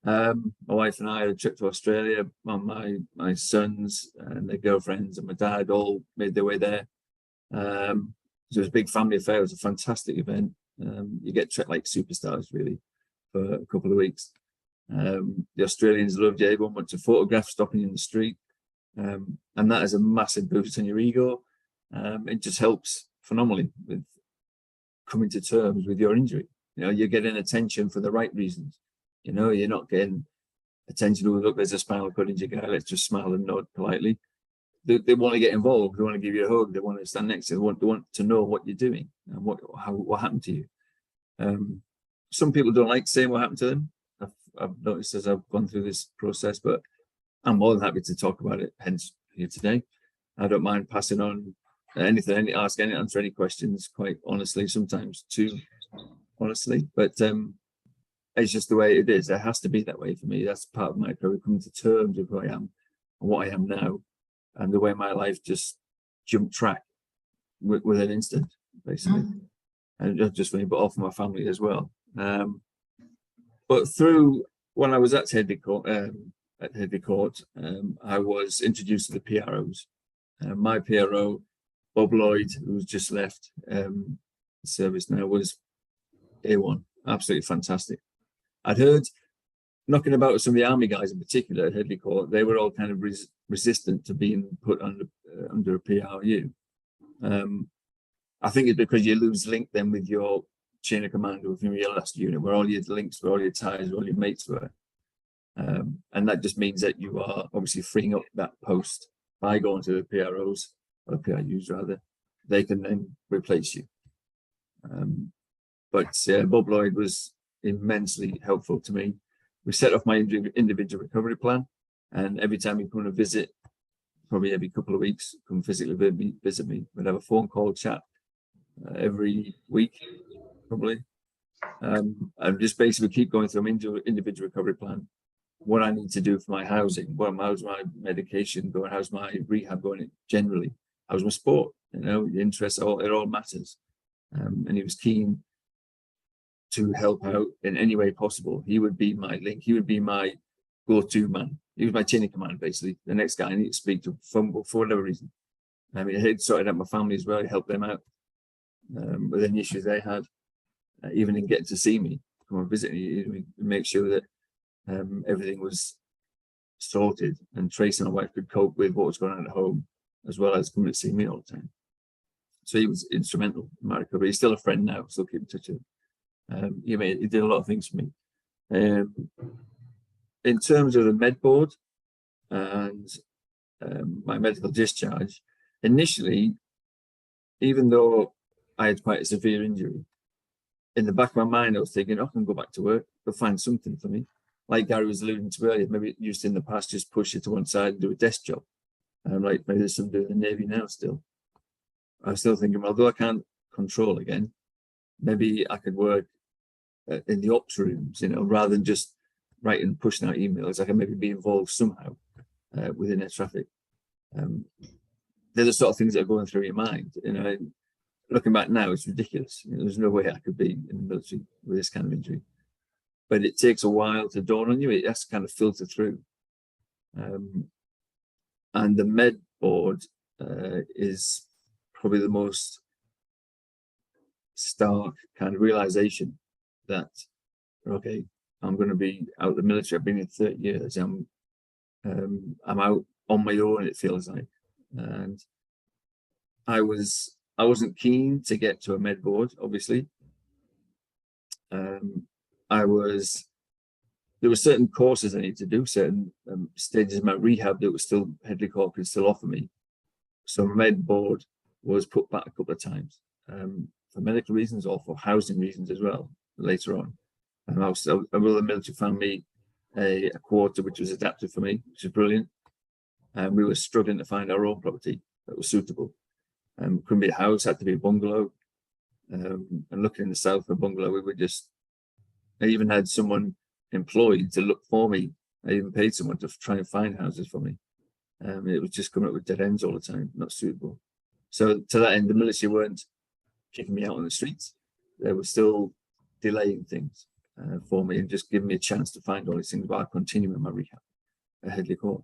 My wife and I had a trip to Australia. My sons and their girlfriends and my dad all made their way there. So it was a big family affair. It was a fantastic event. You get treated like superstars, really, for a couple of weeks. The Australians loved you. Everyone went to photograph, stopping you in the street. And that is a massive boost on your ego. It just helps phenomenally with coming to terms with your injury. You know, you're getting attention for the right reasons. You know, you're not getting attention to, look, there's a spinal cord injury guy, let's just smile and nod politely. They want to get involved. They want to give you a hug. They want to stand next to you. They want to know what you're doing and what happened to you. Some people don't like saying what happened to them. I've noticed as I've gone through this process, but I'm more than happy to talk about it, hence here today. I don't mind passing on anything, answer any questions, quite honestly, sometimes too honestly, but it's just the way it is. It has to be that way for me. That's part of my career, coming to terms with who I am and what I am now, and the way my life just jumped track with an instant, basically. And not just for me, but all for my family as well. But through, when I was at Headley Court, I was introduced to the PROs. My PRO, Bob Lloyd, who's just left the service now, was A1, absolutely fantastic. I'd heard knocking about with some of the army guys in particular at Headley Court. They were all kind of resistant to being put under a PRU. I think it's because you lose link then with your chain of command within your last unit, where all your links, where all your ties, where all your mates were. And that just means that you are obviously freeing up that post by going to the PROs, or PRUs rather. They can then replace you. But Bob Lloyd was immensely helpful to me. We set off my individual recovery plan, and every time he'd come on a visit, probably every couple of weeks, come physically visit me. We'd have a phone call chat every week, probably. And just basically keep going through my individual recovery plan. What I need to do for my housing, how's my medication going, how's my rehab going generally, how's my sport, you know, the interests, it all matters. And he was keen to help out in any way possible. He would be my link, he would be my go-to man. He was my chain of command, basically. The next guy I need to speak to for whatever reason. I mean, he'd sorted out my family as well, he helped them out with any issues they had, even in getting to see me, come and visit me, make sure that everything was sorted, and Tracy and my wife could cope with what was going on at home, as well as coming to see me all the time. So he was instrumental in my recovery. He's still a friend now, still keep in touch with him. He did a lot of things for me. In terms of the med board and my medical discharge, initially, even though I had quite a severe injury, in the back of my mind, I was thinking, I can go back to work, they'll find something for me. Like Gary was alluding to earlier, maybe it used in the past, just push it to one side and do a desk job. Like maybe there's somebody in the Navy now still. I was still thinking, although I can't control again, maybe I could work in the ops rooms, you know, rather than just writing, pushing out emails. I can maybe be involved somehow within air traffic. They're the sort of things that are going through your mind. You know, looking back now, it's ridiculous. You know, there's no way I could be in the military with this kind of injury. But it takes a while to dawn on you. It has to kind of filter through. And the med board is probably the most stark kind of realization that, okay, I'm going to be out of the military. I've been in 30 years. I'm out on my own, it feels like. And I wasn't keen to get to a med board, obviously. There were certain courses I needed to do, certain stages of my rehab that was still Headley Court could still offer me. So med board was put back a couple of times for medical reasons or for housing reasons as well later on. And the military found me a quarter which was adapted for me, which is brilliant. And we were struggling to find our own property that was suitable. Couldn't be a house, had to be a bungalow. And looking in the south for a bungalow, I even had someone employed to look for me. I even paid someone to try and find houses for me. It was just coming up with dead ends all the time, not suitable. So to that end, the military weren't kicking me out on the streets. They were still delaying things for me and just giving me a chance to find all these things while continuing my rehab at Headley Court.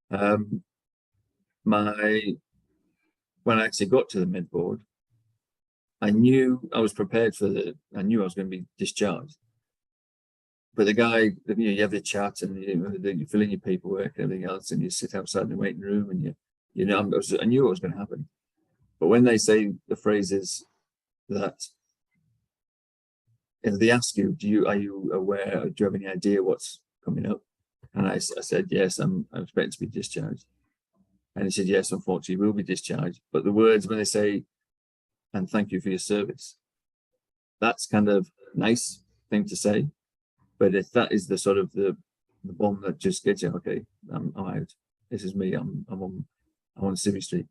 When I actually got to the med board, I knew I was prepared I knew I was going to be discharged. But the guy, you have the chat and you fill in your paperwork and everything else, and you sit outside the waiting room, and I knew what was going to happen. But when they say the phrases that, if they ask you, are you aware? Do you have any idea what's coming up? And I said yes, I'm expecting to be discharged. And he said yes, unfortunately, you will be discharged. But the words when they say, and thank you for your service, that's kind of nice thing to say. But if that is the sort of the bomb that just gets you, okay, I'm out. This is me. I'm on Civvy Street.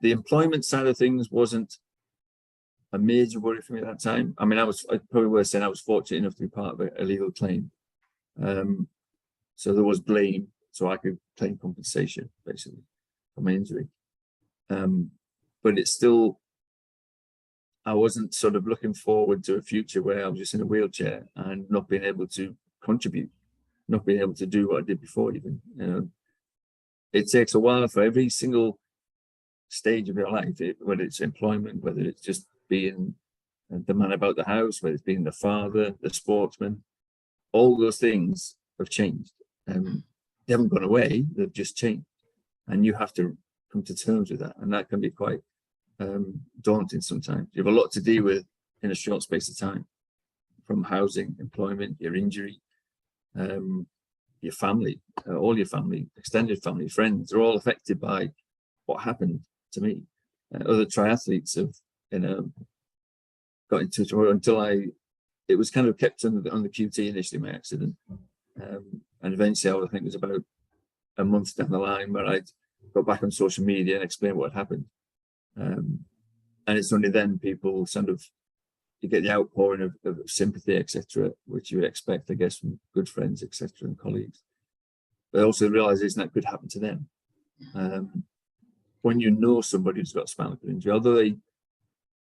The employment side of things wasn't a major worry for me at that time. I mean, I probably worth saying I was fortunate enough to be part of a legal claim. So there was blame, so I could claim compensation basically for my injury. But it's still, I wasn't sort of looking forward to a future where I was just in a wheelchair and not being able to contribute, not being able to do what I did before even. It takes a while for every single stage of your life, whether it's employment, whether it's just being the man about the house, whether it's being the father, the sportsman, all those things have changed. They haven't gone away, they've just changed. And you have to come to terms with that. And that can be quite daunting sometimes. You have a lot to deal with in a short space of time, from housing, employment, your injury, your family, all your family, extended family, friends are all affected by what happened to me. Other triathletes have, got into it until it was kind of kept on the QT initially, my accident. And eventually I think it was about a month down the line where I got back on social media and explained what had happened. And it's only then people you get the outpouring of sympathy, etc., which you would expect, I guess, from good friends, etc., and colleagues. But also the realization that could happen to them. When you know somebody who's got a spinal cord injury, although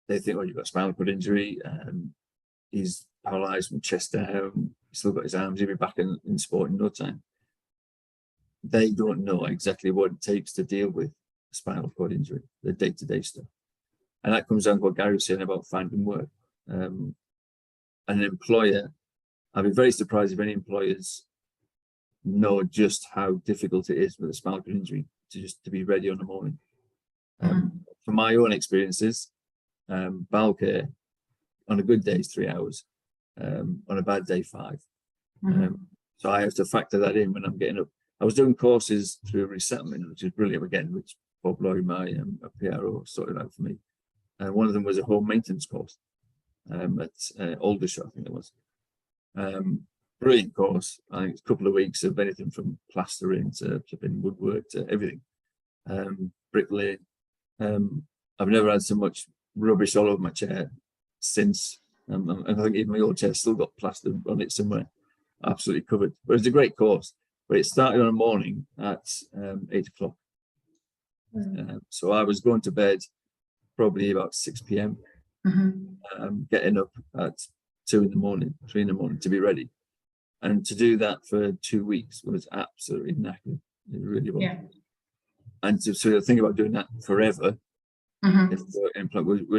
they think, oh, you've got a spinal cord injury, he's paralyzed from chest down, he's still got his arms, he'll be back in sport in no time. They don't know exactly what it takes to deal with a spinal cord injury, the day-to-day stuff. And that comes down to what Gary was saying about finding work. An employer, I'd be very surprised if any employers know just how difficult it is with a spinal cord injury to be ready on the morning. From my own experiences, bowel care on a good day is 3 hours, on a bad day 5. So I have to factor that in when I'm getting up. I was doing courses through resettlement, which is brilliant again, which Bob Lloyd, my PRO, sorted out for me. And one of them was a home maintenance course at Aldershot, I think it was. Brilliant course. I think it's a couple of weeks of anything from plastering to flipping woodwork to everything. bricklaying. I've never had so much rubbish all over my chair since. And I think even my old chair still got plaster on it somewhere, absolutely covered. But it's a great course. But it started on a morning at 8 o'clock. So I was going to bed probably about 6 p.m. Getting up at 2 in the morning, 3 in the morning to be ready. And to do that for 2 weeks was absolutely knackered. It really was. Yeah. And to sort of think about doing that forever, if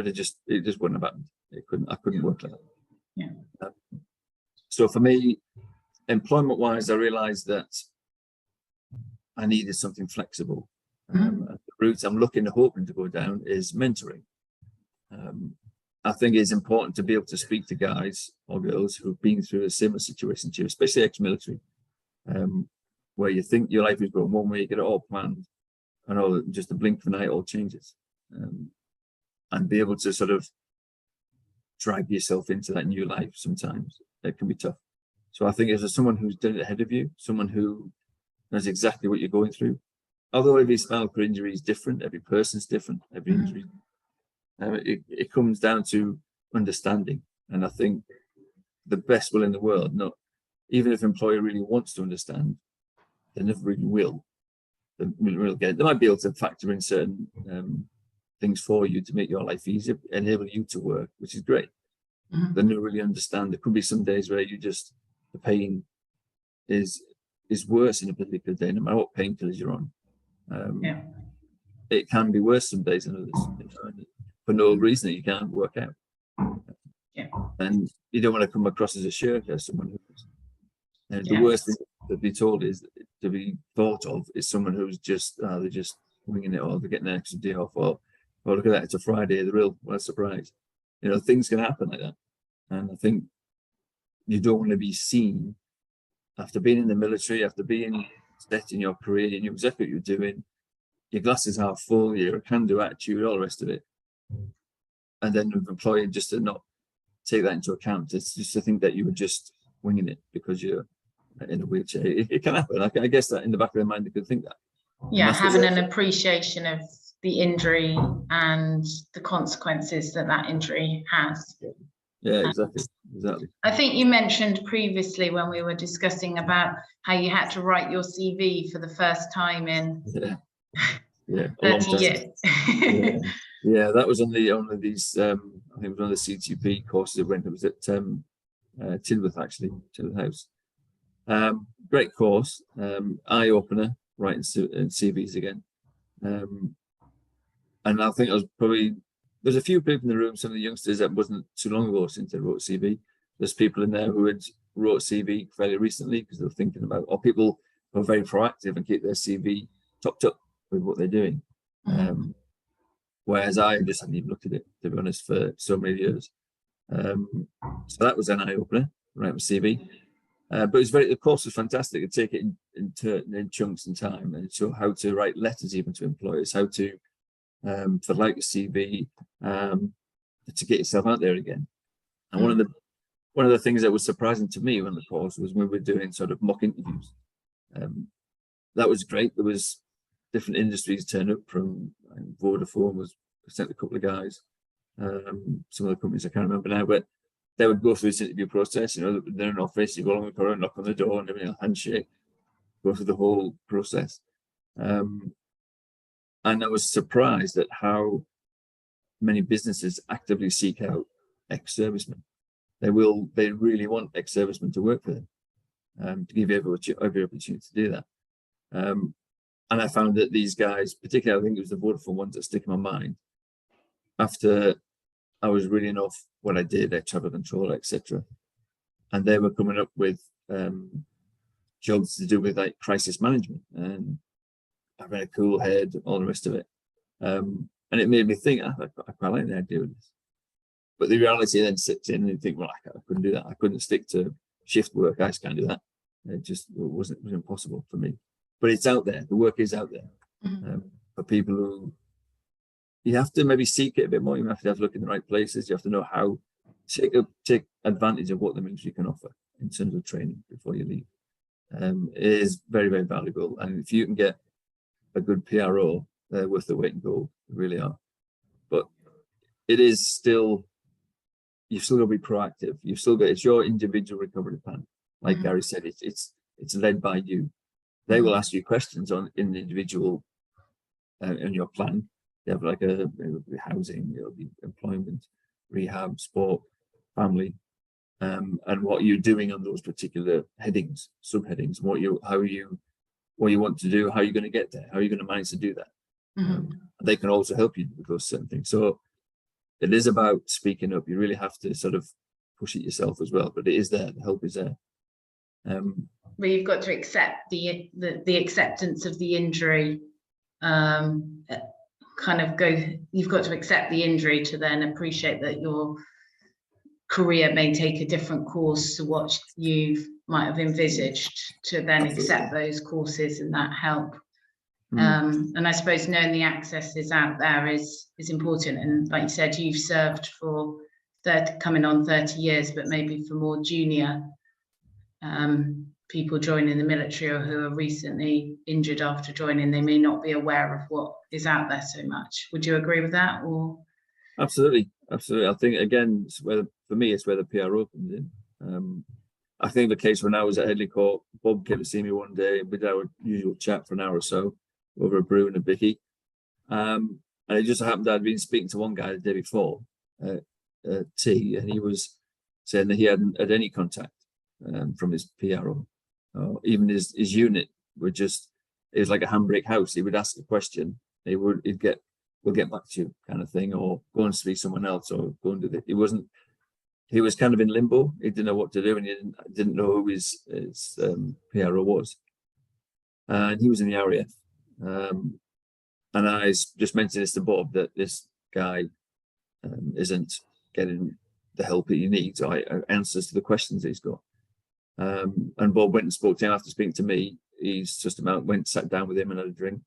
it just wouldn't have happened. I couldn't work like that. Yeah. So for me, employment-wise, I realised that I needed something flexible. The route I'm hoping to go down is mentoring. I think it's important to be able to speak to guys or girls who've been through a similar situation to you, especially ex-military, where you think your life is going one way, you get it all planned, and all just a blink of an eye, it all changes. And be able to sort of drag yourself into that new life sometimes, it can be tough. So I think if there's someone who's done it ahead of you, someone who knows exactly what you're going through, although every spinal cord injury is different, every person's different, every injury, it comes down to understanding. And I think the best will in the world, not even if an employer really wants to understand, they never really will. They will get it. They might be able to factor in certain things for you to make your life easier, enable you to work, which is great. They never really understand. There could be some days where the pain is worse in a particular day, no matter what painkillers you're on. It can be worse some days than others, for no reason that you can't work out. And you don't want to come across as a shirk, as someone who's the worst thing to be told is to be thought of is someone who's just they're just winging it, or they're getting an extra day off, or look at that, it's a Friday, the real surprise. Things can happen like that. And I think you don't want to be seen after being in the military, after being set in your career, you knew exactly what you're doing, your glass is half full, your can-do attitude, all the rest of it. And then with employer just to not take that into account, it's just to think that you were just winging it because you're in a wheelchair. It can happen. I guess that in the back of their mind they could think that. Yeah, having an appreciation of the injury and the consequences that injury has. Yeah, exactly. I think you mentioned previously when we were discussing about how you had to write your CV for the first time in 30 years. Yeah, that was on these I think it was one of the CTP courses it was at Tidworth, actually, Tidworth House. Great course, eye-opener, writing CVs again. And I think there's a few people in the room, some of the youngsters that wasn't too long ago since they wrote CV. There's people in there who had wrote CV fairly recently because they were thinking about, or people who are very proactive and keep their CV topped up with what they're doing. Whereas I just hadn't even looked at it, to be honest, for so many years. So that was an eye-opener, writing CV. But the course was fantastic. I'd take it in chunks and time, and show how to write letters even to employers, how to for like a CV, to get yourself out there again. And one of the things that was surprising to me when the course was when we were doing sort of mock interviews. That was great. There was different industries turn up from Vodafone was sent a couple of guys. Some of the companies I can't remember now, but they would go through this interview process. They're in an office, you go along the corridor, knock on the door, and everything, handshake, go through the whole process. And I was surprised at how many businesses actively seek out ex-servicemen. They really want ex-servicemen to work for them, to give you every opportunity to do that. And I found that these guys, particularly, I think it was the Vodafone ones that stick in my mind. After I was reading off what I did, like travel control, etc., and they were coming up with jobs to do with like crisis management and having a cool head, all the rest of it. And it made me think, I quite like the idea of this. But the reality then sits in and you think, well, I couldn't do that. I couldn't stick to shift work. I just can't do that. It was impossible for me. But it's out there. The work is out there for people who, you have to maybe seek it a bit more. You have to look in the right places. You have to know how to take advantage of what the military can offer in terms of training before you leave. It is very, very valuable. And if you can get a good PRO They're worth the weight in gold, they really are. But it is still, you've still got to be proactive. You've still got, it's your individual recovery plan. Like Gary said, it's led by you. They will ask you questions in the individual, in your plan. You have like it'll be housing, it'll be employment, rehab, sport, family, and what you're doing on those particular headings, subheadings, what you want to do, how you're going to get there, how you're going to manage to do that. They can also help you with those certain things. So it is about speaking up. You really have to sort of push it yourself as well, but it is there. The help is there. But you've got to accept the acceptance of the injury. You've got to accept the injury to then appreciate that your career may take a different course to what you might have envisaged, to then accept those courses and that help. And I suppose knowing the access is out there is important. And like you said, you've served for coming on 30 years, but maybe for more junior people joining the military or who are recently injured after joining, they may not be aware of what is out there so much. Would you agree with that? Or Absolutely. I think again, for me, it's where the PRO comes in. I think the case when I was at Headley Court, Bob came to see me one day. We did our usual chat for an hour or so over a brew and a bicky. And it just happened that I'd been speaking to one guy the day before, T, and he was saying that he hadn't had any contact from his PRO. Even his unit would just, it was like a handbrake house. He would ask a question, we'll get back to you kind of thing, or go and speak to someone else, or go and do it. He was kind of in limbo. He didn't know what to do, and he didn't know who his PRO was. And he was in the RAF. And I just mentioned this to Bob, that this guy isn't getting the help that he needs, or answers to the questions that he's got. And Bob went and spoke to him after speaking to me. He's just went, sat down with him and had a drink.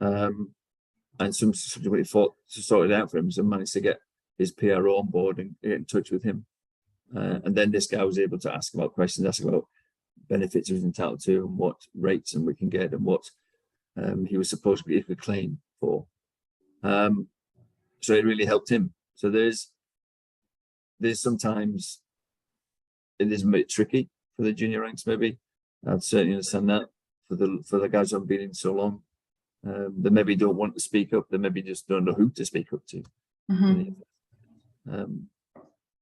And somebody fought to sort it out for him, so managed to get his PRO on board and get in touch with him. And then this guy was able to ask about questions, ask about benefits he was entitled to, and what rates and we can get, and what he was supposed to be able to claim for. So it really helped him. So there's sometimes it is a bit tricky for the junior ranks, maybe. I'd certainly understand that for the guys who have been in so long. They maybe don't want to speak up. They maybe just don't know who to speak up to.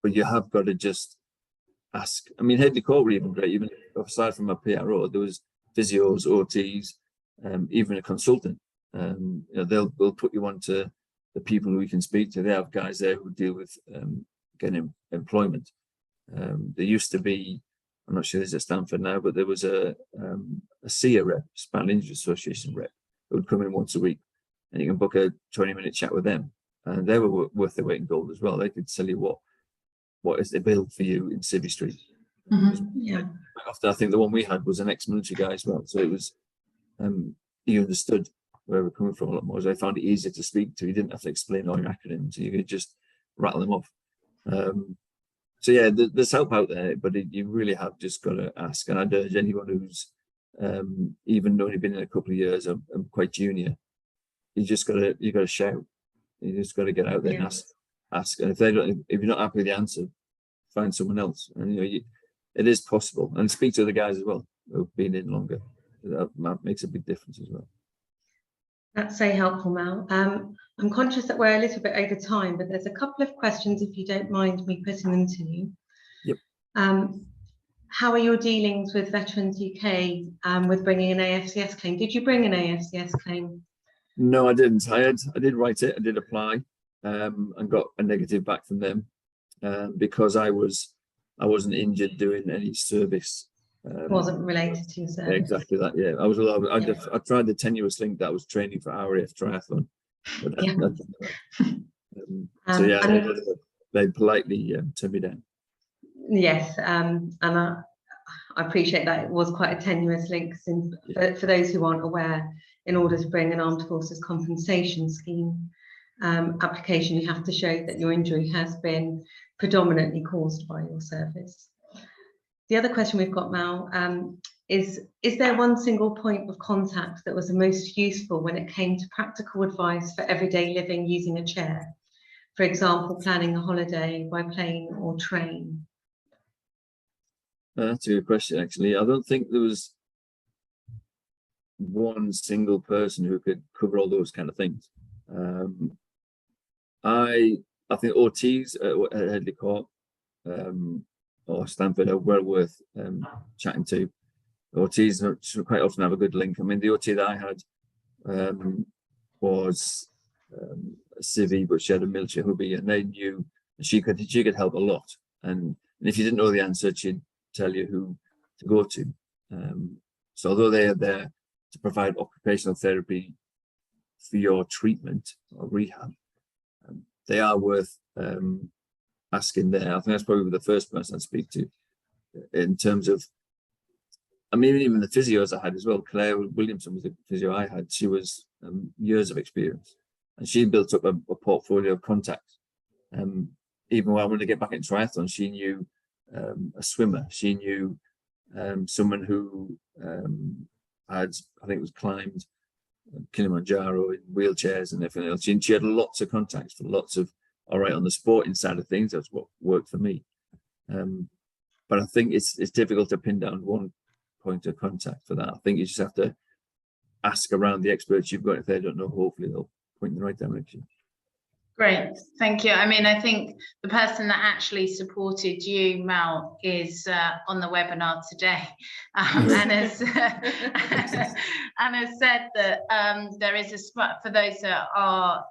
But you have got to just ask. I mean, Headley Court were even great. Even aside from my PRO, there was physios, OTs, even a consultant. They'll put you on to the people who we can speak to. They have guys there who deal with getting employment. There used to be, I'm not sure there's at Stanford now, but there was a SIA rep, Spinal Injury Association rep, who would come in once a week, and you can book a 20-minute chat with them. And they were worth their weight in gold as well. They could tell you what is the bill for you in Civvy Street. Yeah. After, I think the one we had was an ex-military guy as well, so it was he understood where we're coming from a lot more. So I found it easier to speak to. You didn't have to explain all your acronyms, so you could just rattle them off. So yeah, there's help out there, but you really have just got to ask. And I'd urge anyone who's even only been in a couple of years, I'm quite junior, you got to shout. You just got to get out there and ask. And if you're not happy with the answer, find someone else. And it is possible. And speak to the guys as well who've been in longer. That makes a big difference as well. That's so helpful, Mel. I'm conscious that we're a little bit over time, but there's a couple of questions, if you don't mind me putting them to you. Yep. How are your dealings with Veterans UK with bringing an AFCS claim? Did you bring an AFCS claim? No, I didn't. I did write it. I did apply, and got a negative back from them because I wasn't injured doing any service. Wasn't related to your service. Exactly that. Yeah, I tried the tenuous link that was training for RAF triathlon, but so yeah, they politely turned me down. Yes, and I appreciate that it was quite a tenuous link. For those who aren't aware, in order to bring an Armed Forces Compensation Scheme application, you have to show that your injury has been predominantly caused by your service. The other question we've got, Mal, is there one single point of contact that was the most useful when it came to practical advice for everyday living using a chair? For example, planning a holiday by plane or train? That's a good question, actually. I don't think there was one single person who could cover all those kind of things. I think OTs at Headley Court or Stanford are well worth chatting to. OTs quite often have a good link. I mean, the OT that I had was a civvy, but she had a military hubby, and they knew she could help a lot. And if you didn't know the answer, she'd tell you who to go to. So although they are there to provide occupational therapy for your treatment or rehab, they are worth asking there. I think that's probably the first person I'd speak to in terms of, I mean, even the physios I had as well. Claire Williamson was the physio I had. She was years of experience, and she built up a portfolio of contacts. Even when I wanted to get back in triathlon, she knew a swimmer. She knew someone who had, I think it was climbed Kilimanjaro in wheelchairs and everything else. She had lots of contacts for lots of, all right, on the sporting side of things, that's what worked for me. But I think it's difficult to pin down one point of contact for that. I think you just have to ask around the experts you've got. If they don't know, hopefully they'll point in the right direction. Great, thank you. I mean, I think the person that actually supported you, Mel, is on the webinar today, and has said that there is a spot for those that are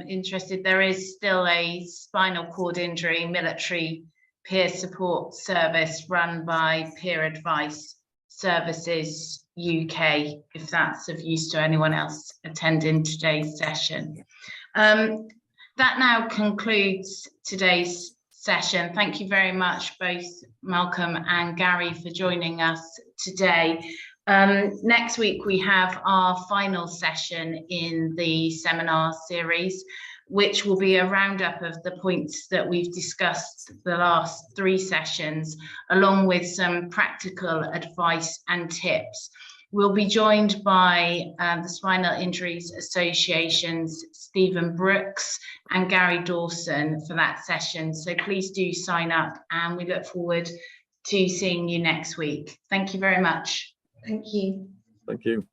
interested. There is still a spinal cord injury military peer support service run by Peer Advice Services UK, if that's of use to anyone else attending today's session. That now concludes today's session. Thank you very much, both Malcolm and Gary, for joining us today. Next week, we have our final session in the seminar series, which will be a roundup of the points that we've discussed the last 3 sessions, along with some practical advice and tips. We'll be joined by the Spinal Injuries Association's Stephen Brooks and Gary Dawson for that session. So please do sign up, and we look forward to seeing you next week. Thank you very much. Thank you. Thank you.